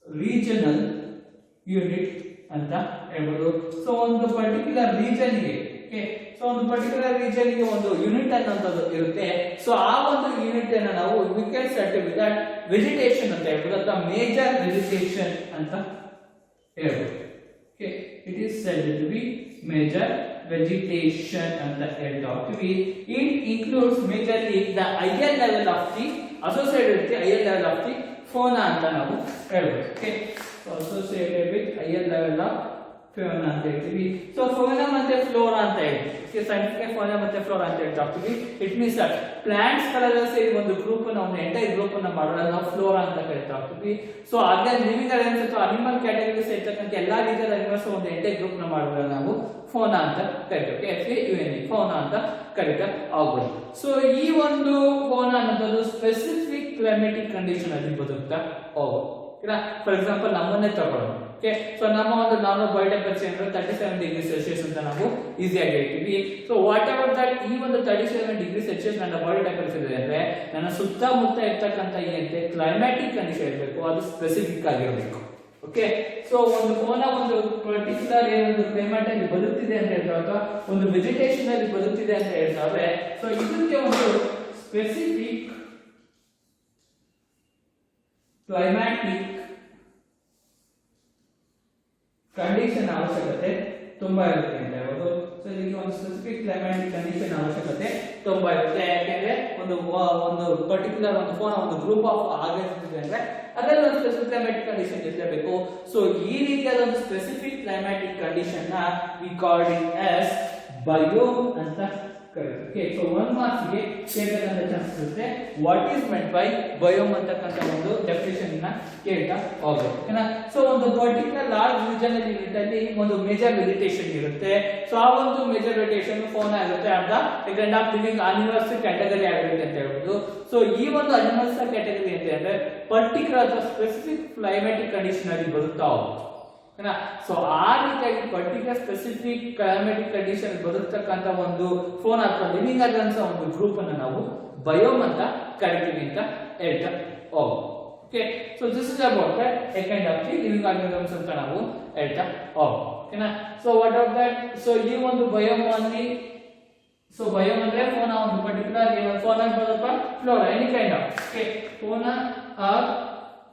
regional unit ಅಂತ ಹೇಳ್ಬೋದು. ಸೊ ಒಂದು particular region ಗೆ ಸೊ ಒಂದು ಪರ್ಟಿಕ್ಯುಲರ್ ರೀಜನ್ ಗೆ ಒಂದು ಯೂನಿಟ್ ಅನ್ನೋದು ಇರುತ್ತೆ. ಸೊ ಆ ಒಂದು ಯೂನಿಟ್ ಅನ್ನ ನಾವು we can certify that vegetation ಅಂತ ಹೇಳ್ಬೋದು ಅಥವಾ ಮೇಜರ್ ವೆಜಿಟೇಷನ್ ಅಂತ ಹೇಳ್ಬೋದು. Okay, it is said to be major vegetation ಅಂತ ಹೇಳ್ತಾ ಹೋಗ್ತೀವಿ. It includes majorly the higher level of the associated with higher level of the fauna ಅಂತ ನಾವು ಹೇಳ್ಬೋದು. Okay, so associated with higher level of fauna ಅಂತ ಹೇಳ್ತೀವಿ. So ಫೋನಾ ಮತ್ತೆ flora ಅಂತ ಹೇಳ್ತೀವಿ. ಸೈಂಟಿಫಿಕ್ ಫೋನಾ ಮತ್ತೆ ಫ್ಲೋರಾ ಅಂತ ಹೇಳ್ತಾ ಹೋಗ್ತೀವಿ. ಇಟ್ ಮೀನ್ಸ್ ದಟ್ ಪ್ಲಾಂಟ್ಸ್ ಗಳೆಲ್ಲ ಸೇರಿ ಒಂದು ಗ್ರೂಪ್ ಅನ್ನ ಒಂದು ಎಂಟೈರ್ ಗ್ರೂಪ್ ಅನ್ನ ಮಾಡೋಣ ನಾವು ಫ್ಲೋರಾ ಅಂತ ಕರಿತಾ ಹೋಗ್ತೀವಿ. ಸೊ ಅದೇ ಲಿವಿಂಗ್ ಆರ್ಗನ್ಸ್ ಅಥವಾ ಅನಿಮಲ್ ಕ್ಯಾಟಗರೀಸ್ ಇರ್ತಕ್ಕಂಥ ಎಲ್ಲಾ ರೀತಿಯ ಅನಿಮಲ್ಸ್ ಒಂದು ಎಂಟೈರ್ ಗ್ರೂಪ್ ನ ಮಾಡೋಣ ನಾವು ಫೋನಾ ಅಂತ ಕರಿತೀವಿ. ಫೋನಾ ಅಂತ ಕರಿತಾ ಆಗ್ಬೋದು. ಸೊ ಈ ಒಂದು ಫೋನಾ ಅನ್ನೋದು ಸ್ಪೆಸಿಫಿಕ್ ಕ್ಲೈಮೆಟಿಕ್ ಕಂಡೀಷನ್ ಅಲ್ಲಿ ಬದುಕ್ತಾ ಹೋಗೋದು. ಫಾರ್ ಎಕ್ಸಾಂಪಲ್ ನಮ್ಮನ್ನೇ ತಗೊಳ್ಳೋಣ. ಓಕೆ, ಸೊ ನಮ್ಮ ಒಂದು ನಾರ್ಮಲ್ ಬಾಡಿ ಟೆಂಪರೇಚರ್ ಅಂದ್ರೆ 37 ಡಿಗ್ರಿ ಸೆಲ್ಸಿಯಸ್ ಅಂತ ನಾವು ಈಸಿಯಾಗಿ ಹೇಳ್ತೀವಿ. ಸೊ ವಾಟ್ ಎವರ್ ದಟ್ ಈ ಒಂದು 37 ಡಿಗ್ರಿ ಸೆಲ್ಸಿಯಸ್ ನನ್ನ ಬಾಡಿ ಟೆಂಪರೇಚರ್ ಇದೆ ಅಂದ್ರೆ ನನ್ನ ಸುತ್ತಮುತ್ತ ಇರ್ತಕ್ಕಂಥ ಏನಂತೆ ಕ್ಲೈಮ್ಯಾಟಿಕ್ ಕಂಡೀಷನ್ ಇರಬೇಕು, ಅದು ಸ್ಪೆಸಿಫಿಕ್ ಆಗಿರಬೇಕು. ಓಕೆ, ಸೊ ಒಂದು ಕೋನ ಒಂದು ಪರ್ಟಿಕ್ಯುಲರ್ ಏನೊಂದು ಕ್ಲೈಮೇಟ್ ಅಲ್ಲಿ ಬದುಕ್ತಿದೆ ಅಂತ ಹೇಳಿದಾಗ ಒಂದು ವೆಜಿಟೇಷನ್ ಅಲ್ಲಿ ಬದುಕ್ತಿದೆ ಅಂತ ಹೇಳ್ತಾರೆ. ಸೊ ಇದಕ್ಕೆ ಒಂದು ಸ್ಪೆಸಿಫಿಕ್ ಕ್ಲೈಮ್ಯಾಟಿಕ್ ಕಂಡೀಷನ್ ಅವಶ್ಯಕತೆ ತುಂಬಾ ಇರುತ್ತೆ ಅಂತ ಹೇಳ್ಬೋದು. ಸೊ ಇದಕ್ಕೆ ಒಂದು ಸ್ಪೆಸಿಫಿಕ್ ಕ್ಲೈಮ್ಯಾಟಿಕ್ ಕಂಡೀಷನ್ ಅವಶ್ಯಕತೆ ತುಂಬಾ ಇರುತ್ತೆ. ಯಾಕೆಂದ್ರೆ ಒಂದು ಪರ್ಟಿಕ್ಯುಲರ್ ಒಂದು ಫೋನ್ ಒಂದು ಗ್ರೂಪ್ ಆಫ್ ಆರ್ಗನ್ಸ್ ಇದೆ ಅಂದ್ರೆ ಅದರಲ್ಲಿ ಒಂದು ಸ್ಪೆಸಿಫಿಕ್ ಕ್ಲೈಮ್ಯಾಟಿಕ್ ಕಂಡೀಷನ್ ಇರಬೇಕು. ಸೊ ಈ ರೀತಿಯಾದ ಒಂದು ಸ್ಪೆಸಿಫಿಕ್ ಕ್ಲೈಮ್ಯಾಟಿಕ್ ಕಂಡೀಷನ್ ನ we called it as biome ಅಂತ ಕರೀತೀವಿ. ಸೊ 1 ಮಾರ್ಕ್ಸ್ ಗೆ ಕೇಳತಕ್ಕಂತ ಚಾನ್ಸಸ್ ಇರುತ್ತೆ. What is meant by biome ಅಂತಕ್ಕಂತ ಒಂದು ಡೆಫಿನಿಷನ್ ನ ಕೇಳ್ತಾ ಹೋಗ್ಬೇಕು. ಓಕೆನಾ? ಸೊ ಒಂದು ಪರ್ಟಿಕ್ಯುಲರ್ ಲಾರ್ಜ್ ರೀಜನ್ ಯೂನಿಟ್ ಅಲ್ಲಿ ಒಂದು ಮೇಜರ್ ವೆಜಿಟೇಷನ್ ಇರುತ್ತೆ. ಸೊ ಆ ಒಂದು ಮೇಜರ್ ವೆಜಿಟೇಷನ್ ಫೋನ್ ಆಗಿರುತ್ತೆ ಅಂತ kind of living animals category ಆಗಿರುತ್ತೆ ಅಂತ ಹೇಳ್ಬೋದು. ಸೊ ಈ ಒಂದು ಅನಿಮಲ್ಸ್ ಕ್ಯಾಟಗರಿ ಅಂತ ಅಂದ್ರೆ ಪರ್ಟಿಕ್ಯುಲರ್ ಅಥವಾ ಸ್ಪೆಸಿಫಿಕ್ ಕ್ಲೈಮ್ಯಾಟಿಕ್ ಕಂಡೀಷನ್ ಅಲ್ಲಿ ಬರುತ್ತಾ ಹೋಗುತ್ತೆ. ಸೊ ಆ ರೀತಿಯಾಗಿ ಪರ್ಟಿಕ್ಯುಲರ್ ಸ್ಪೆಸಿಫಿಕ್ ಕ್ಲೈಮ್ಯಾಟಿಕ್ ಕಂಡೀಷನ್ ಬರುತ್ತಕ್ಕಂತ ಒಂದು ಫೋನ್ ಅಥವಾ ಲಿವಿಂಗ್ ಆರ್ಗನ್ಸ್ ಒಂದು ಗ್ರೂಪ್ ಅನ್ನು ನಾವು ಬಯೋಮ್ ಅಂತ ಕರಿತೀವಿ ಅಂತ ಹೇಳ್ತಾ ಹೋಗ್ಬೋದು. Okay, so this is about that a kind of the living organs ಅಂತ ನಾವು ಹೇಳ್ತಾ ಹೋಗ್ಬೋದು. ಓಕೆನಾ? So what of that, so ಈ ಒಂದು ಬಯೋಮ್ ಅಲ್ಲಿ ಸೊ ಬಯೋಮ್ ಅಂದ್ರೆ ಫೋನ್ ಒಂದು ಪರ್ಟಿಕ್ಯುಲರ್ ಫೋನ್ ಆಗಿ ಬರುತ್ತಪ್ಪ flora any kind of fauna or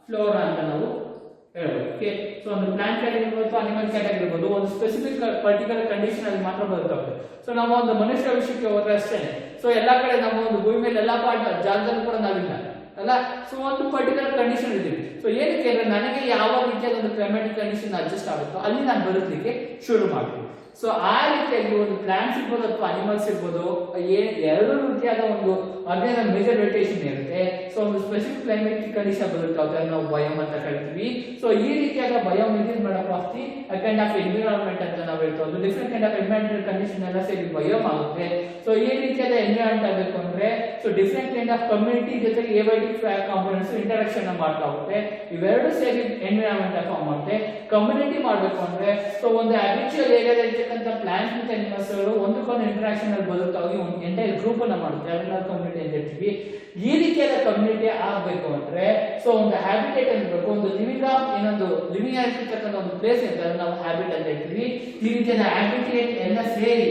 flora ಅಂತ ನಾವು ಓಕೆ ಸೊ ಒಂದು ಪ್ಲಾಂಟ್ ಕ್ಯಾಟಗರಿ ಇರ್ಬೋದು ಅನಿಮಲ್ ಕ್ಯಾಟಗರಿ ಇರ್ಬೋದು ಒಂದು ಸ್ಪೆಸಿಫಿಕ್ ಪರ್ಟಿಕ್ಯುಲರ್ ಕಂಡೀಷನ್ ಅಲ್ಲಿ ಮಾತ್ರ ಬದುಕುತ್ತೆ ಸೊ ನಾವು ಒಂದು ಮನುಷ್ಯ ವಿಷಯಕ್ಕೆ ಹೋದ್ರೆ ಅಷ್ಟೇ ಸೊ ಎಲ್ಲಾ ಕಡೆ ನಮ್ಮ ಒಂದು ಭೂಮಿ ಮೇಲೆ ಎಲ್ಲಾ ಜಾಗದಲ್ಲೂ ಕೂಡ ನಾವಿಲ್ಲ ಅಲ್ಲ ಸೊ ಒಂದು ಪರ್ಟಿಕ್ಯುಲರ್ ಕಂಡೀಷನ್ ಇದ್ದೀವಿ ಸೊ ಏನಕ್ಕೆ ಅಂದ್ರೆ ನನಗೆ ಯಾವ ರೀತಿಯಾದ ಒಂದು ಕ್ಲೈಮ್ಯಾಟಿಕ್ ಕಂಡೀಷನ್ ಅಡ್ಜಸ್ಟ್ ಆಗುತ್ತೋ ಅಲ್ಲಿ ನಾನು ಬದುಕಲಿಕ್ಕೆ ಶುರು ಮಾಡ್ತೀನಿ ಸೊ ಆ ರೀತಿಯಾಗಿ ಒಂದು ಪ್ಲಾಂಟ್ಸ್ ಇರ್ಬೋದು ಅಥವಾ ಅನಿಮಲ್ಸ್ ಇರ್ಬೋದು ಎರಡು ರೀತಿಯಾದ ಒಂದು ಅದೇ ಮೇಜರ್ ರೋಟೇಷನ್ ಇರುತ್ತೆ ಸೊ ಒಂದು ಸ್ಪೆಸಿಫಿಕ್ ಕ್ಲೈಮ್ಯಾಟಿಕ್ ಕಂಡೀಷನ್ ಬರುತ್ತೆ ಅದನ್ನ ನಾವು ಬಯೋಮ್ ಅಂತ ಕರಿತೀವಿ ಸೊ ಈ ರೀತಿಯಾದ biome is made up of the kind of environment ಅಂತ ನಾವು ಹೇಳ್ತೀವಿ ಒಂದು different kind of environment condition ಎಲ್ಲ ಸೇರಿ ಬಯೋಮ್ ಆಗುತ್ತೆ ಸೊ ಈ ರೀತಿಯಾದ ಎನ್ವಿರಾನ್ಮೆಂಟ್ ಆಗಬೇಕು ಅಂದ್ರೆ so different kind of community ಜೊತೆಗೆ ಏಬೈಟಿಕ್ ಕಾಂಪೋನೆಂಟ್ಸ್ ಇಂಟರಾಕ್ಷನ್ ಮಾಡ್ತಾ ಹೋಗುತ್ತೆ ಇವೆರಡು ಸೇರಿ ಎನ್ವಿರಾನ್ಮೆಂಟ್ ಫಾರ್ಮ್ ಮಾಡುತ್ತೆ ಕಮ್ಯುನಿಟಿ ಮಾಡಬೇಕು ಅಂದ್ರೆ ಸೊ ಒಂದು ಹ್ಯಾಬಿಚುಯಲ್ ಏರಿಯಾದಲ್ಲಿ ಇರ್ತಕ್ಕಂಥ ಪ್ಲಾಂಟ್ಸ್ ಮತ್ತು ಅನಿಮಲ್ಸ್ ಒಂದಕ್ಕೊಂದು ಇಂಟರಾಕ್ಷನ್ ಅಲ್ಲಿ ಬದುಕಾಗಿ ಒಂದು ಎಂಟೈರ್ ಗ್ರೂಪ್ ಅನ್ನ ಮಾಡುತ್ತೆ ಅದನ್ನ ಕಮ್ಯುನಿಟಿ ಅಂತ ಹೇಳ್ತೀವಿ ಈ ರೀತಿಯಾದ ಕಮ್ಯುನಿಟಿ ಆಗಬೇಕು ಅಂದ್ರೆ ಸೊ ಒಂದು ಹ್ಯಾಬಿಟೇಟ್ ಅನ್ಬೇಕು ಒಂದು ಲಿವಿಂಗ್ ಆಫ್ ಏನೊಂದು ಲಿವಿಂಗ್ ಆಗಿರ್ತಕ್ಕಂಥ ಒಂದು ಪ್ಲೇಸ್ ಅಂತ ನಾವು ಹ್ಯಾಬಿಟ್ ಅಂತ ಹೇಳ್ತೀವಿ ಈ ರೀತಿಯಾದ ಹ್ಯಾಬಿಟೇಟ್ ಎಲ್ಲ ಸೇರಿ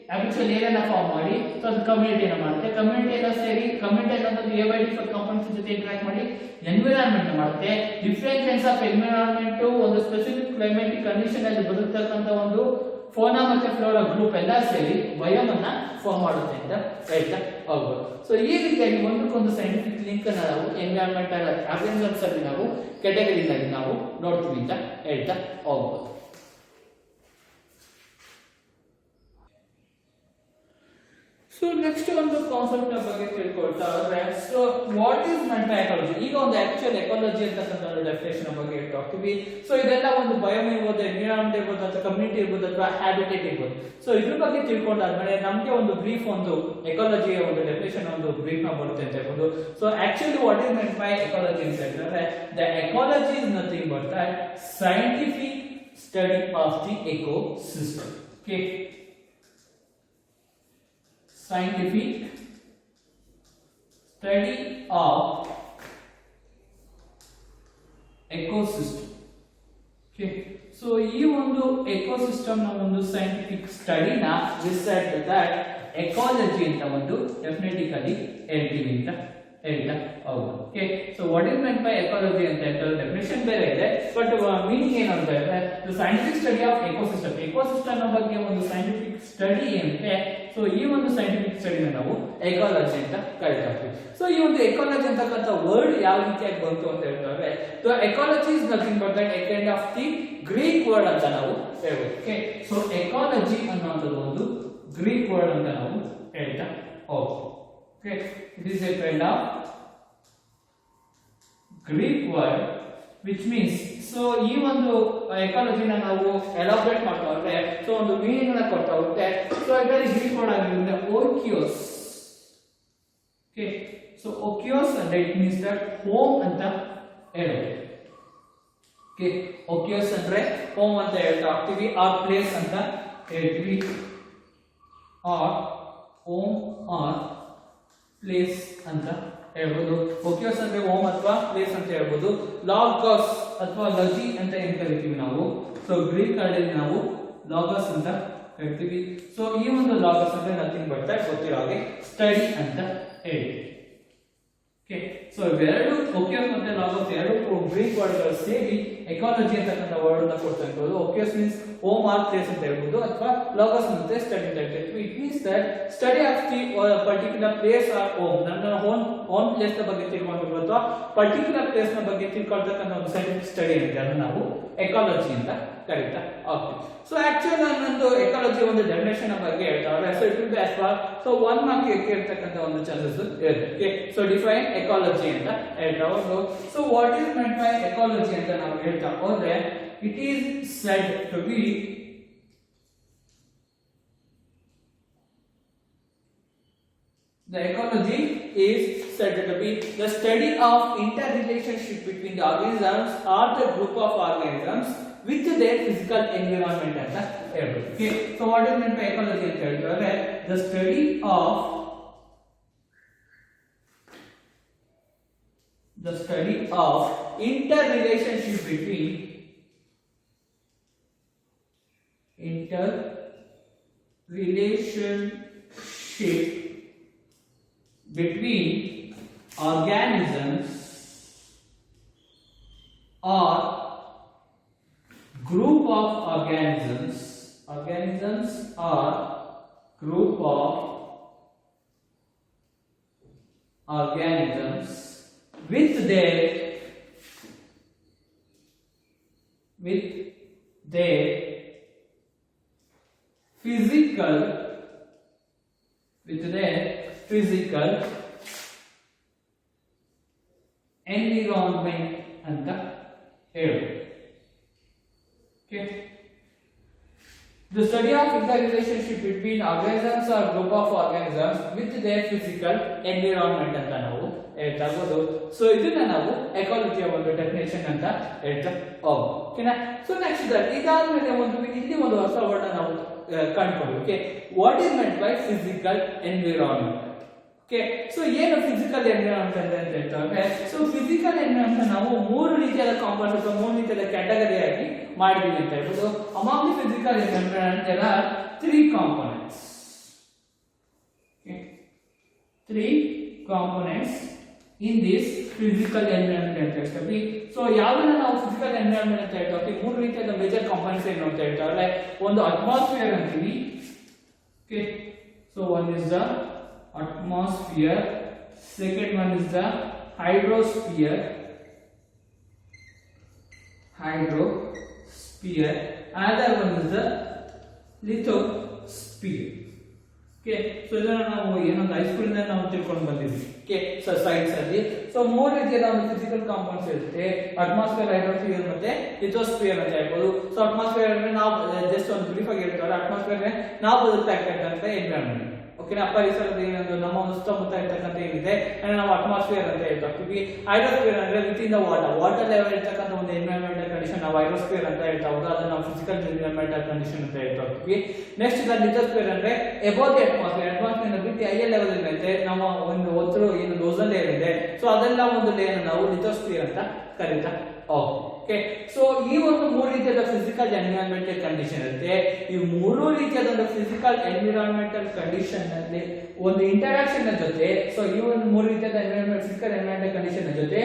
ಹ್ಯಾಬಿಚುಯಲ್ ಏರಿಯಾನ ಫಾರ್ಮ್ ಮಾಡಿ ಸೊ ಅದು ಕಮ್ಯುನಿಟಿನ ಮಾಡುತ್ತೆ ಕಮ್ಯುನಿಟಿ ಎಲ್ಲ ಸೇರಿ ಕಮ್ಯುನಿಟಿ ಅನ್ನೋದು ಏಬೈಟಿಕ್ ಕಾಂಪೋನೆಂಟ್ಸ್ ಜೊತೆ ಇಂಟರಾಕ್ಟ್ ಮಾಡಿ ಎನ್ವಿರಾನ್ಮೆಂಟ್ ಮಾಡುತ್ತೆ ಡಿಫ್ರೆಂಟ್ ಕೈಂಡ್ಸ್ ಆಫ್ ಎನ್ವಿರಾನ್ಮೆಂಟ್ ಒಂದು ಸ್ಪೆಸಿಫಿಕ್ ಕ್ಲೈಮ್ಯಾಟಿಕ್ ಕಂಡೀಷನ್ ಅಲ್ಲಿ ಬದುಕತಕ್ಕಂಥ ಒಂದು ಫೋನಾ ಮತ್ತೆ ಫ್ಲೋರಾ ಗ್ರೂಪ್ ಎಲ್ಲ ಸೇರಿ ಬಯೋಮ್ ಅನ್ನ ಫಾರ್ಮ್ ಮಾಡುತ್ತೆ ಅಂತ ಹೇಳ್ತಾ ಹೋಗ್ಬೋದು ಸೊ ಈ ರೀತಿಯಾಗಿ ಒಂದಕ್ಕೊಂದು ಸೈಂಟಿಫಿಕ್ ಲಿಂಕ್ ಅನ್ನ ನಾವು ಎನ್ವಿರಾನ್ಮೆಂಟಲ್ ಆರ್ಗನಿಸಮ್ಸ್ ಅಲ್ಲಿ ನಾವು ಕ್ಯಾಟಗರಿನಲ್ಲಿ ನಾವು ನೋಡ್ತೀವಿ ಅಂತ ಹೇಳ್ತಾ ಹೋಗ್ಬೋದು ಸೊ ನೆಕ್ಸ್ಟ್ ಒಂದು ಕಾನ್ಸೆಪ್ಟ್ ನ ಬಗ್ಗೆ ತಿಳ್ಕೊಳ್ತಾ ಹೋದ್ರೆ so what is meant by ecology ಈಗ ಒಂದು ಆಕ್ಚುಯಲ್ ಎಕಾಲಜಿ ಅಂತಕ್ಕಂಥ ಒಂದು ಡೆಫಿನೇಷನ್ ಬಗ್ಗೆ ಹೇಳ್ತಾ ಹೋಗ್ತೀವಿ ಸೊ ಇದೆಲ್ಲ ಒಂದು ಬಯೋಮ್ ಇರ್ಬೋದು ಎನ್ವಿರಾನ್ಮೆಂಟ್ ಇರ್ಬೋದು ಅಥವಾ ಕಮ್ಯುನಿಟಿ ಇರ್ಬೋದು ಅಥವಾ ಹ್ಯಾಬಿಟೇಟ್ ಇರ್ಬೋದು ಸೊ ಇದ್ರ ಬಗ್ಗೆ ತಿಳ್ಕೊಂಡಾದ್ಮೇಲೆ ನಮಗೆ ಒಂದು ಬ್ರೀಫ್ ಒಂದು ಎಕಾಲಜಿಯ ಒಂದು ಡೆಫಿನೇಷನ್ ಒಂದು ಬ್ರೀಫ್ ನ ಬರುತ್ತೆ ಅಂತ ಹೇಳ್ಬೋದು so actually what is meant by ecology ಅಂತ ಹೇಳಿದ್ರೆ the ecology is nothing but that scientific study of the ecosystem okay scientific study of ecosystem okay so ಈ ಒಂದು ಎಕೋಸಿಸ್ಟಮ್ ನ ಒಂದು ಸೈಂಟಿಫಿಕ್ ಸ್ಟಡಿ ನ ರಿಸರ್ಚ್ ದಟ್ ಎಕಾಲಜಿ ಅಂತ ಒಂದು ಡೆಫಿನೆಟಿಕಲಿ ಹೇಳ್ತೀವಿ ಅಂತ ಹೇಳ್ತಾ ಹೌದು okay so what is meant by ecology ಅಂತ ಹೇಳ್ತಾರೆ ಡೆಫಿನೇಷನ್ ಬೇರೆ ಇದೆ ಬಟ್ ಮೀನಿಂಗ್ ಏನು ಅಂತ ಹೇಳಿದ್ರೆ ಸೈಂಟಿಫಿಕ್ ಸ್ಟಡಿ ಆಫ್ ಎಕೋಸಿಸ್ಟಮ್ ನ ಬಗ್ಗೆ ಒಂದು ಸೈಂಟಿಫಿಕ್ ಸ್ಟಡಿ ಏನಿದೆ ಸೊ ಈ ಒಂದು ಸೈಂಟಿಫಿಕ್ ಸ್ಟಡಿನ ನಾವು ಎಕಾಲಜಿ ಅಂತ ಕರಿತಾ ಇರ್ತೀವಿ ಸೊ ಈ ಒಂದು ಎಕಾಲಜಿ ಅಂತಕ್ಕಂಥ ವರ್ಡ್ ಯಾವ ರೀತಿಯಾಗಿ ಬಂತು ಅಂತ ಹೇಳ್ತಾರೆ so ecology is nothing but that a kind of the Greek word ಅಂತ ನಾವು ಹೇಳ್ಬೋದು ಓಕೆ ಸೊ ಎಕಾಲಜಿ ಅನ್ನುವಂಥದ್ದು ಒಂದು ಗ್ರೀಕ್ ವರ್ಡ್ ಅಂತ ನಾವು ಹೇಳ್ತಾ ಹೋಗ್ತೀವಿ okay it is a kind of Greek word which means so ಈ ಒಂದು ಎಕಾಲಜಿನ ನಾವು ಎಲಾಬ್ರೇಟ್ ಮಾಡ್ತಾ ಹೋದ್ರೆ ಸೊ ಒಂದು ಮೀನಿಂಗ್ ಅನ್ನ ಕೊಡ್ತಾ ಹೋಗುತ್ತೆ ಸೊ ಇದರಲ್ಲಿ ಗ್ರೀಕ್ ವರ್ಡ್ ಆಗಿರೋದ್ರಿಂದ ಓಕಿಯೋಸ್ ಓಕೆ ಸೊ ಓಕಿಯೋಸ್ ಅಂದ್ರೆ ಇಟ್ ಮೀನ್ಸ್ ದಟ್ ಹೋಮ್ ಅಂತ ಹೇಳೋದು ಓಕೆ ಓಕಿಯೋಸ್ ಅಂದ್ರೆ ಹೋಮ್ ಅಂತ ಹೇಳ್ತಾ ಹೋಗ್ತೀವಿ ಆರ್ ಪ್ಲೇಸ್ ಅಂತ ಹೇಳ್ತೀವಿ ಆರ್ ಹೋಮ್ ಆರ್ ಪ್ಲೇಸ್ ಅಂತ ಹೇಳ್ಬೋದು ಓಕಿಯೋಸ್ ಅಂದ್ರೆ ಹೋಮ್ ಅಥವಾ ಪ್ಲೇಸ್ ಅಂತ ಹೇಳ್ಬೋದು ಲಾಗಸ್ ಅಥವಾ ಲಜಿ ಅಂತ ಏನ್ ಕರಿತೀವಿ ನಾವು ಸೊ ಗ್ರೀಕ್ ಅಲ್ಲಿ ನಾವು ಲಾಗಸ್ ಅಂತ ಹೇಳ್ತೀವಿ ಸೊ ಈ ಒಂದು ಲಾಗಸ್ ಅಂದ್ರೆ ನಥಿಂಗ್ ಬಟ್ ದಟ್ ಗೊತ್ತಿರೋ ಹಾಗೆ ಸ್ಟಡಿ ಅಂತ ಹೇಳ್ತೀವಿ ಓಕೆ ಸೊ ಇವೆರಡು ಓಕಿಯೋಸ್ ಮತ್ತೆ ಲಾಗಸ್ ಎರಡು ಗ್ರೀಕ್ ವರ್ಡ್ ಗಳು ಸೇರಿ ಎಕಾಲಜಿ ಅಂತಕ್ಕಂಥ ವರ್ಡ್ ಅನ್ನ ಕೊಡ್ತಾ ಇರ್ಬೋದು oikos means home or place ಅಂತ ಹೇಳ್ಬೋದು ಅಥವಾ ಲಾಗಸ್ ಮತ್ತೆ ಸ್ಟಡಿ ಅಂತ ಹೇಳ್ತೀವಿ it means that study of the particular place or home ನನ್ನ ಹೋಮ್ ಪ್ಲೇಸ್ ನ ಬಗ್ಗೆ ತಿಳ್ಕೊಂಡಿರ್ಬೋದು ಅಥವಾ ಪರ್ಟಿಕ್ಯುಲರ್ ಪ್ಲೇಸ್ ನ ಬಗ್ಗೆ ತಿಳ್ಕೊಳ್ತಕ್ಕಂಥ ಒಂದು ಸೈಂಟಿಫಿಕ್ ಸ್ಟಡಿ ಇದೆ ಅದನ್ನ ನಾವು ಎಕಾಲಜಿ ಅಂತ ಕರೀತಾ ಹೋಗ್ತೀವಿ ಸೊ ಆಕ್ಚುಲಿ ನಾನೊಂದು ಎಕಾಲಜಿ ಒಂದು ಡೆಫಿನೇಷನ್ ಬಗ್ಗೆ ಹೇಳ್ತಾರೆ so it will be as for so 1 mark ಇರ್ತಕ್ಕಂಥ ಒಂದು ಚಾನ್ಸಸ್ ಇರುತ್ತೆ ಸೊ ಡಿಫೈನ್ ಎಕಾಲಜಿ ಅಂತ ಹೇಳ್ತಾ ಹೋದ್ರು so what is meant by ecology ಅಂತ ನಾವು ಹೇಳ್ತಾ ಹೋದ್ರೆ it is said to be the ecology is said to be the study of interrelationship between the organisms or the group of organisms with their physical environment ಅಂತ ಹೇಳ್ಬೋದು okay so what is meant by ecology ಅಂತ ಹೇಳಿದ್ರೆ the study of interrelationship between organisms or organisms are group of organisms with their physical environment ಅಂತ ಹೇಳೋದು. Okay. The study of interrelationship between organisms or group of organisms with their physical environment ಅಂತ ನಾವು ಹೇಳ್ತಾ ಹೋಗೋದು. So ಇದನ್ನ ನಾವು ಎಕಾಲಜಿಯ ಒಂದು definition ಅಂತ ಹೇಳ್ತಾ ಹೋಗೋದು. ಓಕೆನಾ. ಸೊ ನೆಕ್ಸ್ಟ್ ಇದಾದ್ಮೇಲೆ ಇಲ್ಲಿ ಒಂದು ಹೊಸ ವರ್ಡ್ ನಾವು ಕಂಡುಕೊಳ್ಳಿ. Okay, what is meant by physical environment? Okay, so ಏನು ಫಿಸಿಕಲ್ ಎನ್ವಿರಾನ್ಮೆಂಟ್ ಅಂತ ಹೇಳ್ತಾರೆ? ಸೊ ಫಿಸಿಕಲ್ ಎನ್ವಿರಾನ್ಮೆಂಟ್ ನಾವು ಮೂರು ರೀತಿಯಾದ ಕಾಂಪೋನೆಂಟ್ಸ್ ಅಥವಾ ಮೂರು ರೀತಿಯಾದ ಕ್ಯಾಟಗರಿ ಆಗಿ ಮಾಡಿದೀವಿ ಅಂತ ಹೇಳ್ಬೋದು. Among the physical environment there are 3 components. Okay, 3 components in this physical environment ಅಂತ ಹೇಳ್ತೀವಿ. ಸೊ ಯಾವನ್ನ ನಾವು ಫಿಸಿಕಲ್ ಎನ್ವಿರಾನ್ಮೆಂಟ್ ಅಂತ ಹೇಳ್ತೀವಿ, ಮೂರು ರೀತಿಯಾದ ಮೇಜರ್ ಕಾಂಪೋನೆಂಟ್ಸ್ ಏನು ಅಂತ ಹೇಳ್ತಾರೆ. ಒಂದು ಅಟ್ಮಾಸ್ಫಿಯರ್ ಅಂತೀವಿ. Okay, so one is the atmosphere, second one is the hydrosphere, another one is the lithosphere. Okay, so ಇದನ್ನ ನಾವು ಏನೊಂದು ಹೈಸ್ಕೂಲ್ ಇಂದ ನಾವು ತಿಳ್ಕೊಂಡು ಬಂದಿದ್ವಿ. ಓಕೆ, ಸೊ ಸೈನ್ಸ್ ಅಲ್ಲಿ ಸೊ ಮೂರು ರೀತಿಯಾದ ಒಂದು ಫಿಸಿಕಲ್ ಕಾಂಪೌಂಡ್ಸ್ ಇರುತ್ತೆ. ಅಟ್ಮಾಸ್ಫಿಯರ್, ಹೈಡ್ರೋಸ್ಫಿಯರ್ ಮತ್ತೆ ಲಿಥೋಸ್ಫಿಯರ್ ಅಂತ ಹೇಳ್ಬೋದು. ಸೊ ಅಟ್ಮಾಸ್ಫಿಯರ್ ಅಂದ್ರೆ ನಾವು ಜಸ್ಟ್ ಒಂದು ಬ್ರೀಫ್ ಆಗಿ ಹೇಳ್ತಾರೆ, ಅಟ್ಮಾಸ್ಫಿಯರ್ ನಾವು ಬದುಕ್ತಾ ಇರ್ತಕ್ಕಂಥ ಎನ್ವಿರಾನ್ಮೆಂಟ್. ಓಕೆನಾ, ಪರಿಸರದ ಏನೊಂದು ನಮ್ಮ ಒಂದು ಸುತ್ತಮುತ್ತ ಇರ್ತಕ್ಕಂಥ ಏನಿದೆ ನಾವು ಅಟ್ಮಾಸ್ಫಿಯರ್ ಅಂತ ಹೇಳ್ತೀವಿ. ಹೈಡ್ರೋಸ್ಫಿಯರ್ ಅಂದ್ರೆ with in the water level ಇರ್ತಕ್ಕಂಥ ಒಂದು ಎನ್ವೈರನ್ಮೆಂಟಲ್ ಕಂಡೀಷನ್ ನಾವು ಹೈಡ್ರೋಸ್ಫಿಯರ್ ಅಂತ ಹೇಳ್ತಾ ಹೋಗೋದು, ಅದನ್ನ ನಾವು ಫಿಸಿಕಲ್ ಎನ್ವೈರನ್ಮೆಂಟಲ್ ಕಂಡೀಷನ್ ಅಂತ ಹೇಳ್ತಾ ಹೋಗ್ತೀವಿ. ನೆಕ್ಸ್ಟ್ ದ ಲಿಥೋಸ್ಫಿಯರ್ ಅಂದ್ರೆ ಅಬೌವ್ ದಿ ಅಟ್ಮಾಸ್ಫಿಯರ್ ಬಿಟ್ಟು ಹೈಯರ್ ಲೆವೆಲ್ ಇರುತ್ತೆ ನಮ್ಮ ಒಂದು ಒತ್ತಡ ಏನು ಓಝೋನ್ ಲೇಯರ್ ಇದೆ, ಸೊ ಅದೆಲ್ಲ ಒಂದು ಲೇಯರ್ ನಾವು ಲಿಥೋಸ್ಫಿಯರ್ ಅಂತ ಕರೀತಾ ಓಕೆ. ಸೊ ಈ ಒಂದು ಮೂರು ರೀತಿಯಾದ ಫಿಸಿಕಲ್ ಎನ್ವಿರಾನ್ಮೆಂಟಲ್ ಕಂಡೀಷನ್ ಇರುತ್ತೆ. ಈ ಮೂರು ರೀತಿಯಾದ ಒಂದು ಫಿಸಿಕಲ್ ಎನ್ವಿರಾನ್ಮೆಂಟಲ್ ಕಂಡೀಷನ್ ನಲ್ಲಿ ಒಂದು ಇಂಟರಾಕ್ಷನ್ ಜೊತೆ, ಸೊ ಈ ಒಂದು ಮೂರು ರೀತಿಯಾದ ಫಿಸಿಕಲ್ ಎನ್ವಿರಾನ್ಮೆಂಟಲ್ ಕಂಡೀಷನ್ ಜೊತೆ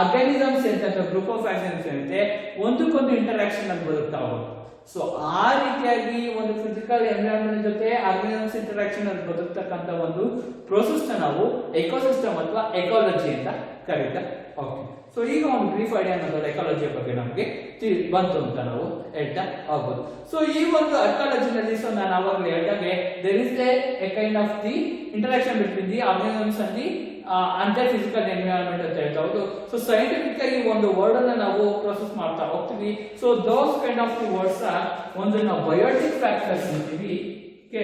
ಆರ್ಗಾನಿಸಮ್ಸ್ ಅಂತ ಗ್ರೂಪ್ ಆಫ್ ಆರ್ಗಾನಿಸಮ್ಸ್ ಇರುತ್ತೆ, ಒಂದಕ್ಕೊಂದು ಇಂಟರಾಕ್ಷನ್ ಅಲ್ಲಿ ಬರುತ್ತಾ ಹೋಗುತ್ತೆ. ಸೊ ಆ ರೀತಿಯಾಗಿ ಒಂದು ಫಿಸಿಕಲ್ ಎನ್ವಿರಾನ್ಮೆಂಟ್ ಜೊತೆ ಆರ್ಗಾನಿಸಮ್ಸ್ ಇಂಟರಾಕ್ಷನ್ ಅಲ್ಲಿ ಬದುಕ್ತಕ್ಕಂಥ ಒಂದು ಪ್ರೋಸೆಸ್ ನಾವು ಎಕೋಸಿಸ್ಟಮ್ ಅಥವಾ ಎಕಾಲಜಿ ಅಂತ ಕರೀತಾ ಓಕೆ. ಸೊ ಈಗ ಒಂದು ಬ್ರೀಫ್ ಐಡಿಯಾ ಅನ್ನೋದು ಎಕಾಲಜಿಯ ಬಗ್ಗೆ ನಮಗೆ ಬಂತು ಅಂತ ನಾವು ಹೇಳ್ತಾ ಆಗ್ಬೋದು. ಸೊ ಈ ಒಂದು ಎಕಾಲಜಿನಲ್ಲಿ ಸೊ ನಾನು ಆವಾಗಲೇ ಹೇಳಿದಾಗೆ there is a kind of the interaction between the organisms and the under physical environment ಅಂತ ಹೇಳ್ತಾ ಹೋದು. ಸೊ ಸೈಂಟಿಫಿಕ್ ಆಗಿ ಒಂದು ವರ್ಡ್ ಅನ್ನ ನಾವು ಪ್ರೊಸೆಸ್ ಮಾಡ್ತಾ ಹೋಗ್ತೀವಿ. So those kind of the words ಒಂದು ನಾವು ಬಯೋಟಿಕ್ ಫ್ಯಾಕ್ಟರ್ಸ್ ಅಂತೀವಿ. ಓಕೆ,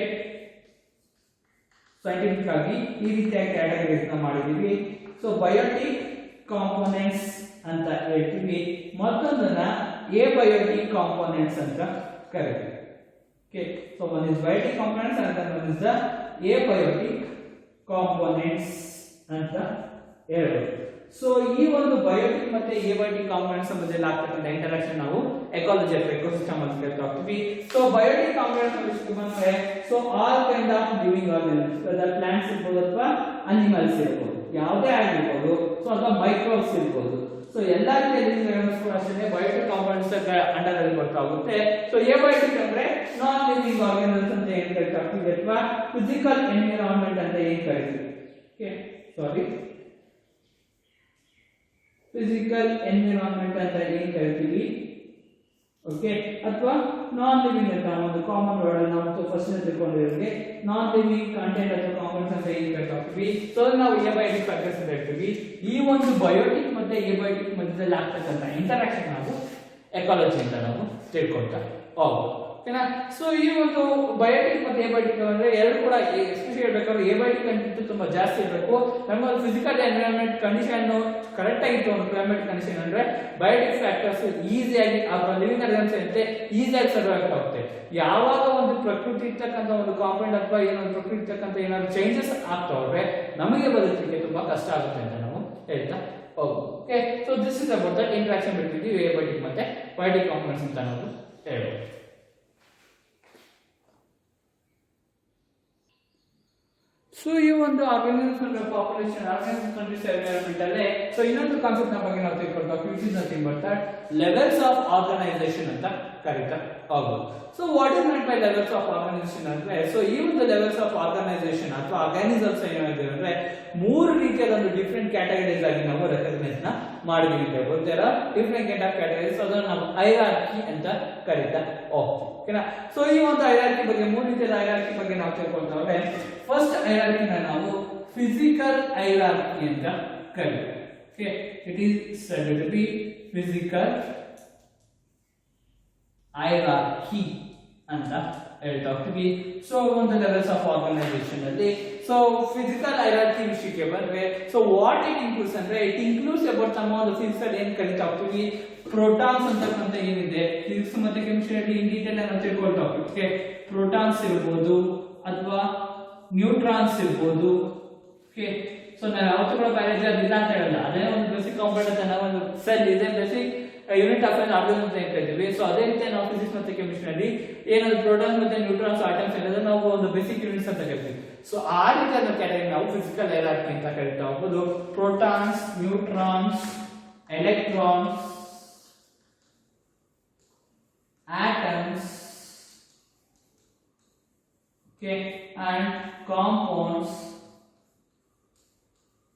ಸೈಂಟಿಫಿಕ್ ಆಗಿ ಈ ರೀತಿಯಾಗಿ ಕ್ಯಾಟಗರೀಸ್ ನ ಮಾಡಿದೀವಿ. ಸೊ ಬಯೋಟಿಕ್ ಕಾಂಪೋನೆಂಟ್ಸ್ ಅಂತ ಹೇಳ್ತೀವಿ, ಮತ್ತೊಂದನ್ನ ಎಬಯೋಟಿಕ್ ಕಾಂಪೋನೆಂಟ್ಸ್ ಅಂತ ಕರೀತೀವಿ. Okay, so one is biotic components and one is the abiotic components ಅಂತ ಹೇಳ್ಬೋದು. ಸೊ ಈ ಒಂದು ಬಯೋಟಿಕ್ ಮತ್ತೆ ಎಬಯೋಟಿಕ್ ಕಾಂಪೋನೆಂಟ್ಸ್ ಮಧ್ಯೆ ಆಗ್ತಕ್ಕಂಥ ಇಂಟರಾಕ್ಷನ್ ನಾವು ಎಕಾಲಜಿ ಅಥವಾ ಎಕೋಸಿಸ್ಟಮ್ ಅಂತ ಹೇಳ್ತಾ ಹೋಗ್ತೀವಿ. ಸೊ ಬಯೋಟಿಕ್ ಕಾಂಪೋನೆಂಟ್ಸ್ ಬಂದ್ರೆ so all kind of living organisms, plants ಇರ್ಬೋದು ಅಥವಾ ಅನಿಮಲ್ಸ್ ಇರ್ಬೋದು, ಯಾವುದೇ ಆಗಿರ್ಬೋದು, ಸೊ ಅಥವಾ ಮೈಕ್ರೋಬ್ಸ್ ಇರ್ಬೋದು. ಸೊ ಎಲ್ಲಾ ರೀತಿಯ ಲಿವಿಂಗ್ ಆರ್ಗನಿಸಮ್ಸ್ ಕೂಡ ಅಷ್ಟೇ ಬಯೋಟಿಕ್ ಕಾಂಪೋನೆಂಟ್ಸ್ ಅಂಡರ್ ಅಲ್ಲಿ ಬರ್ತಾ ಹೋಗುತ್ತೆ. ಸೊ ಎಬಯೋಟಿಕ್ ಅಂದ್ರೆ ನಾನ್ ಲಿವಿಂಗ್ ಆರ್ಗನಿಸಮ್ಸ್ ಅಂತ ಏನ್ ಕರಿತಾ ಹೋಗ್ತೀವಿ ಅಥವಾ ಫಿಸಿಕಲ್ ಎನ್ವಿರಾನ್ಮೆಂಟ್ ಅಂತ ಏನ್ ಕರಿತೀವಿ. ಓಕೆ, ಸಾರಿ, ಫಿಸಿಕಲ್ ಎನ್ವಿರಾನ್ಮೆಂಟ್ ಅಂತ ಏನ್ ಕರಿತೀವಿ. ಓಕೆ, ಅಥವಾ ನಾನ್ ಲಿವಿಂಗ್ ಅಂತ ಒಂದು ಕಾಮನ್ ವರ್ಡ್ ನಾವು ಫಸ್ಟ್ ತಿಳ್ಕೊಂಡಿರೋರಿಗೆ ನಾನ್ ಲಿವಿಂಗ್ ಕಂಟೆಂಟ್ ಅಥವಾ ಕಾಂಪೋನೆಂಟ್ಸ್ ಅಂತ ಏನ್ ಕರಿತೀವಿ. ಸೊ ನಾವು ಎಬಯೋಟಿಕ್ ಫ್ಯಾಕ್ಟರ್ಸ್ ಅಂತ ಹೇಳ್ತೀವಿ. ಈ ಒಂದು ಬಯೋಟಿಕ್ ಮತ್ತೆ ಎಬಯೋಟಿಕ್ ಮಧ್ಯದಲ್ಲಿ ಆಗ್ತಕ್ಕಂಥ ಇಂಟರಾಕ್ಷನ್ ನಾವು ಎಕಾಲಜಿ ಅಂತ ನಾವು ತಿಳ್ಕೊಳ್ತಾ ಹೋಗ್ಬೋದು. ಓಕೆನಾ. ಸೊ ಈ ಒಂದು ಬಯೋಟಿಕ್ ಮತ್ತೆ ಎಬಯೋಟಿಕ್ ಅಂದ್ರೆ ಎರಡು ಕೂಡ ಎಸ್ಪೆಷಲಿ ಹೇಳ್ಬೇಕಾದ್ರೆ ಎಬಯೋಟಿಕ್ ಕಂಟೆಂಟ್ ತುಂಬಾ ಜಾಸ್ತಿ ಇರಬೇಕು. ನಮ್ಮ ಫಿಸಿಕಲ್ ಎನ್ವಿರಾನ್ಮೆಂಟ್ ಕಂಡೀಷನ್ ಕರೆಕ್ಟ್ ಆಗಿತ್ತು ಒಂದು ಕ್ಲೈಮೇಟ್ ಕಂಡೀಷನ್ ಅಂದ್ರೆ ಬಯೋಟಿಕ್ ಫ್ಯಾಕ್ಟರ್ಸ್ ಈಸಿಯಾಗಿ ಲಿವಿಂಗ್ ಆರ್ಗನ್ಸ್ ಇರುತ್ತೆ, ಈಸಿಯಾಗಿ ಸರ್ವೈವ್ ಆಗ್ತಾ ಹೋಗುತ್ತೆ. ಯಾವಾಗ ಒಂದು ಪ್ರಕೃತಿ ಇರ್ತಕ್ಕಂಥ ಒಂದು ಕಾಂಪೌಂಡ್ ಅಥವಾ ಏನೊಂದು ಪ್ರಕೃತಿ ಇರ್ತಕ್ಕಂಥ ಏನಾದ್ರು ಚೇಂಜಸ್ ಆಗ್ತಾ ಹೋದ್ರೆ ನಮಗೆ ಬದುಕಲಿಕ್ಕೆ ತುಂಬಾ ಕಷ್ಟ ಆಗುತ್ತೆ ಅಂತ ನಾವು ಹೇಳ್ತಾ ಹೋಗ್ಬೋದು. Okay, so this is about that interaction between the abiotic ಮತ್ತೆ ಬಯೋಟಿಕ್ ಕಾಂಪೋನೆಂಟ್ಸ್ ಅಂತ ನಾವು ಹೇಳ್ಬೋದು. ಸೊ ಈ ಒಂದು organisation population organisation countries environment ಅಲ್ಲೇ ಸೊ ಇನ್ನೊಂದು ಕಾನ್ಸೆಪ್ಟ್ ನ ಬಗ್ಗೆ ನಾವು ತಿಳ್ಕೊಳ್ತಾ which is nothing but that levels of organisation ಅಂತ ಕರೀತಾ ಹೋಗ್ಬೋದು. So what is mean by levels of organisation ಅಂದ್ರೆ, ಸೊ ಈ ಒಂದು ಲೆವೆಲ್ಸ್ ಆಫ್ ಆರ್ಗನೈಸೇಷನ್ ಅಥವಾ ಆರ್ಗನಿಸಮ್ಸ್ ಏನಾಗಿದೆ ಅಂದ್ರೆ ಮೂರು ರೀತಿಯಾದ ಒಂದು ಡಿಫ್ರೆಂಟ್ ಕ್ಯಾಟಗರೀಸ್ ಆಗಿ ನಾವು ರೆಕಗ್ನೈಸ್ ನ ಮಾಡಿದೀವಿ ಅಂತ ಹೇಳ್ಬೋದು. There are different kind of categories, ಅದನ್ನ ನಾವು ಹೈರಾರ್ಕಿ ಅಂತ ಕರೀತಾ ಹೋಗ್ತೀವಿ. ಓಕೆನಾ? ಸೊ ಈ ಒಂದು ಹೈರಾರ್ಕಿ ಬಗ್ಗೆ, ಮೂರು ರೀತಿಯಾದ ಹೈರಾರ್ಕಿ ಬಗ್ಗೆ ನಾವು ತಿಳ್ಕೊಳ್ತಾ ಹೋದ್ರೆ, ಫಸ್ಟ್ ಹೈರಾರ್ಕಿನ ನಾವು ಫಿಸಿಕಲ್ ಹೈರಾರ್ಕಿ ಅಂತ ಕರೀತೀವಿ. Okay, it is said to be physical hierarchy ಅಂತ ಹೇಳ್ತಾ ಹೋಗ್ತೀವಿ. ಸೊ ಒಂದು ಲೆವೆಲ್ಸ್ ಆಫ್ ಆರ್ಗನೈಸೇಷನ್ ಅಲ್ಲಿ, ಸೊ ಫಿಸಿಕಲ್ ಹೈರಾರ್ಕಿ ವಿಷಯಕ್ಕೆ ಬಂದ್ರೆ, ಸೊ ವಾಟ್ ಇಟ್ ಇನ್ಕ್ಲೂಡ್ಸ್ ಅಂದ್ರೆ, ಇಟ್ ಇನ್ಕ್ಲೂಡ್ಸ್ ಅಬೌಟ್ ನಮ್ಮ ಒಂದು ಫಿಸಿಕಲ್ ಏನ್ ಕರಿತಾ ಹೋಗ್ತೀವಿ, ಪ್ರೋಟಾನ್ಸ್ ಅಂತಕ್ಕಂಥ ಏನಿದೆ ಫಿಸಿಕ್ಸ್ ಮತ್ತೆ ಕೆಮಿಸ್ಟ್ರಿ ಇನ್ ಡೀಟೇಲ್ ನಾವು ತಿಳ್ಕೊಳ್ತಾ ಹೋಗ್ತೀವಿ. ಓಕೆ, ಪ್ರೋಟಾನ್ಸ್ ಇರ್ಬೋದು ಅಥವಾ ನ್ಯೂಟ್ರಾನ್ಸ್ ಇರ್ಬೋದು. ಓಕೆ, ಸೊ ನಾವು ಯಾವತ್ತೂ ಕೂಡ ಬಯಾಲಜಿ ಅದಿಲ್ಲ ಅಂತ ಹೇಳಲ್ಲ, ಅದೇ ಒಂದು ಬೇಸಿಕ್ ಕಾಂಪೌಂಡ್ ಅಂತ ನಾವು ಒಂದು ಸೆಲ್ ಇದೆ, basic unit of N organism ಅಂತ ಹೇಳ್ತೀವಿ. ಸೊ ಅದೇ ರೀತಿ ನಾವು ಫಿಸಿಕ್ಸ್ ಮತ್ತೆ ಕೆಮಿಸ್ಟ್ರಿ ಏನಾದ್ರು ಪ್ರೋಟಾನ್ಸ್ ಮತ್ತೆ ನ್ಯೂಟ್ರಾನ್ಸ್ ಆಟಮ್ಸ್ ಏನಾದ್ರು ನಾವು ಒಂದು ಬೇಸಿಕ್ ಯೂನಿಟ್ಸ್ ಅಂತ ಕರಿತೀವಿ. ಸೊ ಆ ರೀತಿಯ ಕ್ಯಾಟಗರಿ ನಾವು ಫಿಸಿಕಲ್ ಹೈರಾರ್ಕಿ ಅಂತ ಕರಿತಾ ಹೋಗ್ಬೋದು. Protons, neutrons, electrons, atoms, okay, and compounds.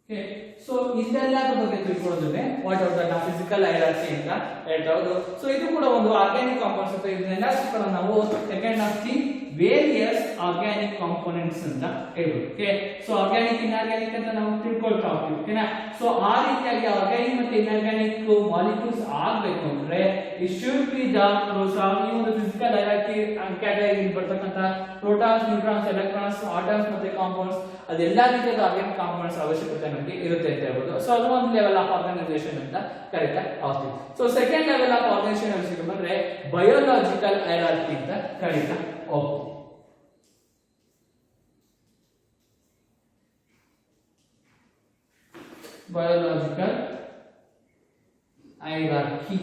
Okay, so ಇದೆಲ್ಲದರ ಬಗ್ಗೆ ತಿಳ್ಕೊಳ್ಳೋದ್ರೆ what are the physical hierarchy ಅಂತ ಹೇಳ್ತಾ ಹೋದು. ಸೊ ಇದು ಕೂಡ ಒಂದು ಆರ್ಗ್ಯಾನಿಕ್ ಕಾಂಪೌಂಡ್ಸ್ ಅಂತ, ಇದನ್ನೆಲ್ಲ ಕೂಡ ನಾವು second half the various organic components ಅಂತ ಹೇಳ್ಬೋದು. ಓಕೆ, ಸೊ ಆರ್ಗ್ಯಾನಿಕ್ ಇನ್ಆರ್ಗ್ಯಾನಿಕ್ ಅಂತ ನಾವು ತಿಳ್ಕೊಳ್ತಾ ಹೋಗ್ತೀವಿ. ಓಕೆನಾ? ಸೊ ಆ ರೀತಿಯಾಗಿ ಆರ್ಗ್ಯಾನಿಕ್ ಮತ್ತೆ ಇನ್ಆರ್ಗ್ಯಾನಿಕ್ ಮಾಲಿಕ್ಯೂಲ್ಸ್ ಆಗಬೇಕು ಅಂದ್ರೆ ಇಟ್ ಶುಡ್ ಬಿ ದ ಈ ಒಂದು ಫಿಸಿಕಲ್ ಹೈರಾರ್ಕಿ ಕ್ಯಾಟಗರಿ ಬರ್ತಕ್ಕಂತ ಪ್ರೋಟಾನ್ಸ್, ನ್ಯೂಟ್ರಾನ್ಸ್, ಎಲೆಕ್ಟ್ರಾನ್ಸ್, ಆಟಮ್ಸ್ ಮತ್ತೆ ಕಾಂಪೌಂಡ್ಸ್, ಅದೆಲ್ಲ ರೀತಿಯಾದ ಆರ್ಗ್ಯಾನಿಕ್ ಕಾಂಪೌಂಡ್ಸ್ ಅವಶ್ಯಕತೆ ನಮಗೆ ಇರುತ್ತೆ ಅಂತ ಹೇಳ್ಬೋದು. ಸೊ ಅದು ಒಂದು ಲೆವೆಲ್ ಆಫ್ ಆರ್ಗನೈಸೇಷನ್ ಅಂತ ಕರೀತಾ ಹೋಗ್ತೀವಿ. So second level of organisation ವಿಷಯಕ್ಕೆ ಬಂದ್ರೆ ಬಯೋಲಾಜಿಕಲ್ ಹೈರಾರ್ಕಿ ಅಂತ ಕರೀತಾ ಹೋಗ್ತೀವಿ. ಬಯೋಲಾಜಿಕಲ್ ಹೈರಾರ್ಕಿ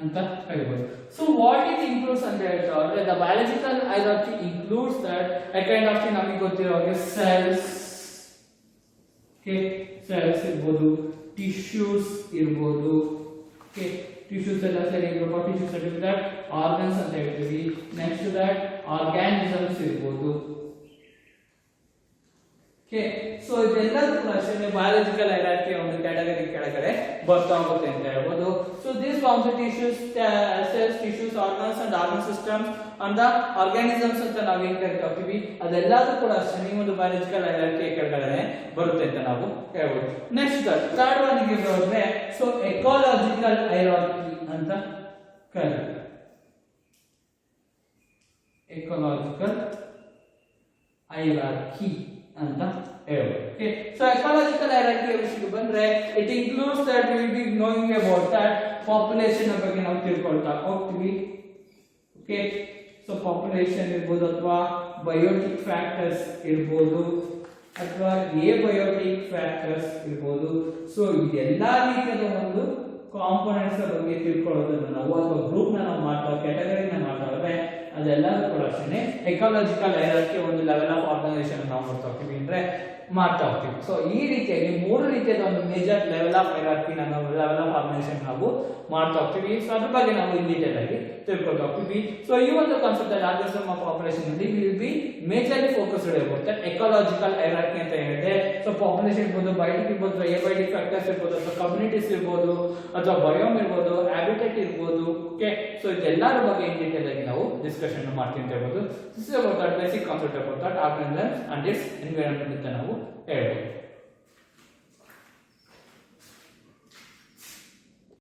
ಅಂತ ಕರೀಬಹುದು. ಸೊ ವಾಟ್ ಇಟ್ ಇನ್ಕ್ಲೂಡ್ಸ್ ಅಂತ ಹೇಳ್ತಾ ಹೋದ್ರೆ, the biological hierarchy includes that a kind of ನಮಗೆ ಗೊತ್ತಿರೋ ಹಾಗೆ ಸೆಲ್ಸ್, ಓಕೆ, ಸೆಲ್ಸ್ ಇರ್ಬೋದು, ಟಿಶ್ಯೂಸ್ ಇರ್ಬೋದು. ಓಕೆ, ಟಿಶ್ಯೂಸ್ ಎಲ್ಲ ಸರಿ ಇರ್ಬೋದು, ಟಿಶ್ಯೂಸ್ ಅಲ್ಲಿ ದಟ್ ಆರ್ಗನ್ಸ್ ಅಂತ ಹೇಳ್ತೀವಿ. ನೆಕ್ಸ್ಟ್ ದಟ್ ಆರ್ಗ್ಯಾನಿಸಮ್ಸ್ ಇರ್ಬೋದು. ಓಕೆ, ಸೊ ಇದೆಲ್ಲದೂ ಕೂಡ ಅಷ್ಟೇ ಬಯಾಲಜಿಕಲ್ ಹೈರಾರ್ಕಿ ಒಂದು ಕ್ಯಾಟಗರಿ ಕೆಳಗಡೆ ಬರ್ತಾ ಹೋಗುತ್ತೆ ಅಂತ ಹೇಳ್ಬೋದು. So this forms tissues, cells, tissues, organs and organ systems and organisms ಅಂತ ನಾವು ಏನ್ ಕರಿತಾ ಹೋಗ್ತೀವಿ, ಅದೆಲ್ಲದೂ ಕೂಡ ಅಷ್ಟೇ ಒಂದು ಬಯಾಲಜಿಕಲ್ ಹೈರಾರ್ಕಿ ಕೆಳಗಡೆ ಬರುತ್ತೆ ಅಂತ ನಾವು ಹೇಳ್ಬೋದು. ನೆಕ್ಸ್ಟ್ ಥರ್ಡ್ ಒನ್ ಗೆ ಹೋದ್ರೆ, ಸೊ ಎಕಾಲಜಿಕಲ್ ಹೈರಾರ್ಕಿ ಅಂತ ಕರೀತಾರೆ. ಎಕಾಲಜಿಕಲ್ ಹೈರಾರ್ಕಿ ಅಂತ ಹೇಳ್ಬೋದು. ಓಕೆ, ಸೊ ಎಕಾಲಜಿಕಲ್ ಹೈರಾರ್ಕಿ ವಿಷಯಕ್ಕೆ ಬಂದ್ರೆ it includes that we will be knowing about that population ಬಗ್ಗೆ ನಾವು ತಿಳ್ಕೊಳ್ತಾ ಹೋಗ್ತೀವಿ. ಓಕೆ, ಸೊ ಪಾಪ್ಯುಲೇಷನ್ ಇರ್ಬೋದು ಅಥವಾ ಬಯೋಟಿಕ್ ಫ್ಯಾಕ್ಟರ್ಸ್ ಇರ್ಬೋದು ಅಥವಾ ಎಬಯೋಟಿಕ್ ಫ್ಯಾಕ್ಟರ್ಸ್ ಇರ್ಬೋದು. ಸೊ ಇದೆಲ್ಲಾ ರೀತಿಯಾದ ಒಂದು ಕಾಂಪೋನೆಂಟ್ಸ್ ಬಗ್ಗೆ ತಿಳ್ಕೊಳ್ಳೋದನ್ನ ನಾವು ಅಥವಾ ಗ್ರೂಪ್ ನಾವು ಮಾಡ್ತಾ ಕ್ಯಾಟಗರಿನ ಮಾಡ್ತಾ ಹೋದ್ರೆ ಅದೆಲ್ಲದೂ ಕೂಡ ಅಷ್ಟೇ ಎಕಾಲಜಿಕಲ್ ಹೈರಾರ್ಕಿ ಒಂದು ಲೆವೆಲ್ ಆಫ್ ಆರ್ಗನೈಸೇಷನ್ ನಾವು ಮಾಡ್ತಾ ಹೋಗ್ತೀವಿ ಅಂದ್ರೆ ಮಾಡ್ತಾ ಹೋಗ್ತೀವಿ. ಸೊ ಈ ರೀತಿಯಾಗಿ ಮೂರು ರೀತಿಯಾದ ಒಂದು ಮೇಜರ್ ಲೆವೆಲ್ ಆಫ್ ಹೈರಾರ್ಕಿ ನಾವು ಲೆವೆಲ್ ಆಫ್ ಆರ್ಗನೈಸೇಷನ್ ನಾವು ಮಾಡ್ತಾ ಹೋಗ್ತೀವಿ. ಸೊ ಅದ್ರ ಬಗ್ಗೆ ನಾವು ಇನ್ ಡೀಟೇಲ್ ಆಗಿ ತಿಳ್ಕೊಳ್ತಾ ಹೋಗ್ತೀವಿ. ಸೊ ಈ ಒಂದು ಕಾನ್ಸೆಪ್ಟ್ ಅಲ್ಲಿ ಆರ್ಗನಿಸಮ್ ಆಫ್ ಪಾಪ್ಯುಲೇಷನ್ ಅಲ್ಲಿ will be majorly focused about ecological hierarchy ಅಂತ ಹೇಳಿದೆ. ಸೊ ಪಾಪ್ಯುಲೇಷನ್ ಇರ್ಬೋದು, ಬಯೋಟಿಕ್ ಇರ್ಬೋದು, ಎಬಯೋಟಿಕ್ ಫ್ಯಾಕ್ಟರ್ಸ್ ಇರ್ಬೋದು, ಅಥವಾ ಕಮ್ಯುನಿಟೀಸ್ ಇರ್ಬೋದು, ಅಥವಾ ಬಯೋಮ್ ಇರ್ಬೋದು, ಹ್ಯಾಬಿಟೇಟ್ ಇರ್ಬೋದು. ಓಕೆ, ಸೊ ಇದೆಲ್ಲರ ಬಗ್ಗೆ ಇನ್ ಡೀಟೇಲ್ ಆಗಿ ನಾವು ಡಿಸ್ಕಷನ್ ಮಾಡ್ತೀವಿ ಅಂತ ಹೇಳ್ಬೋದು. This is about that basic concept about that organism and it's environment ಅಂತ ನಾವು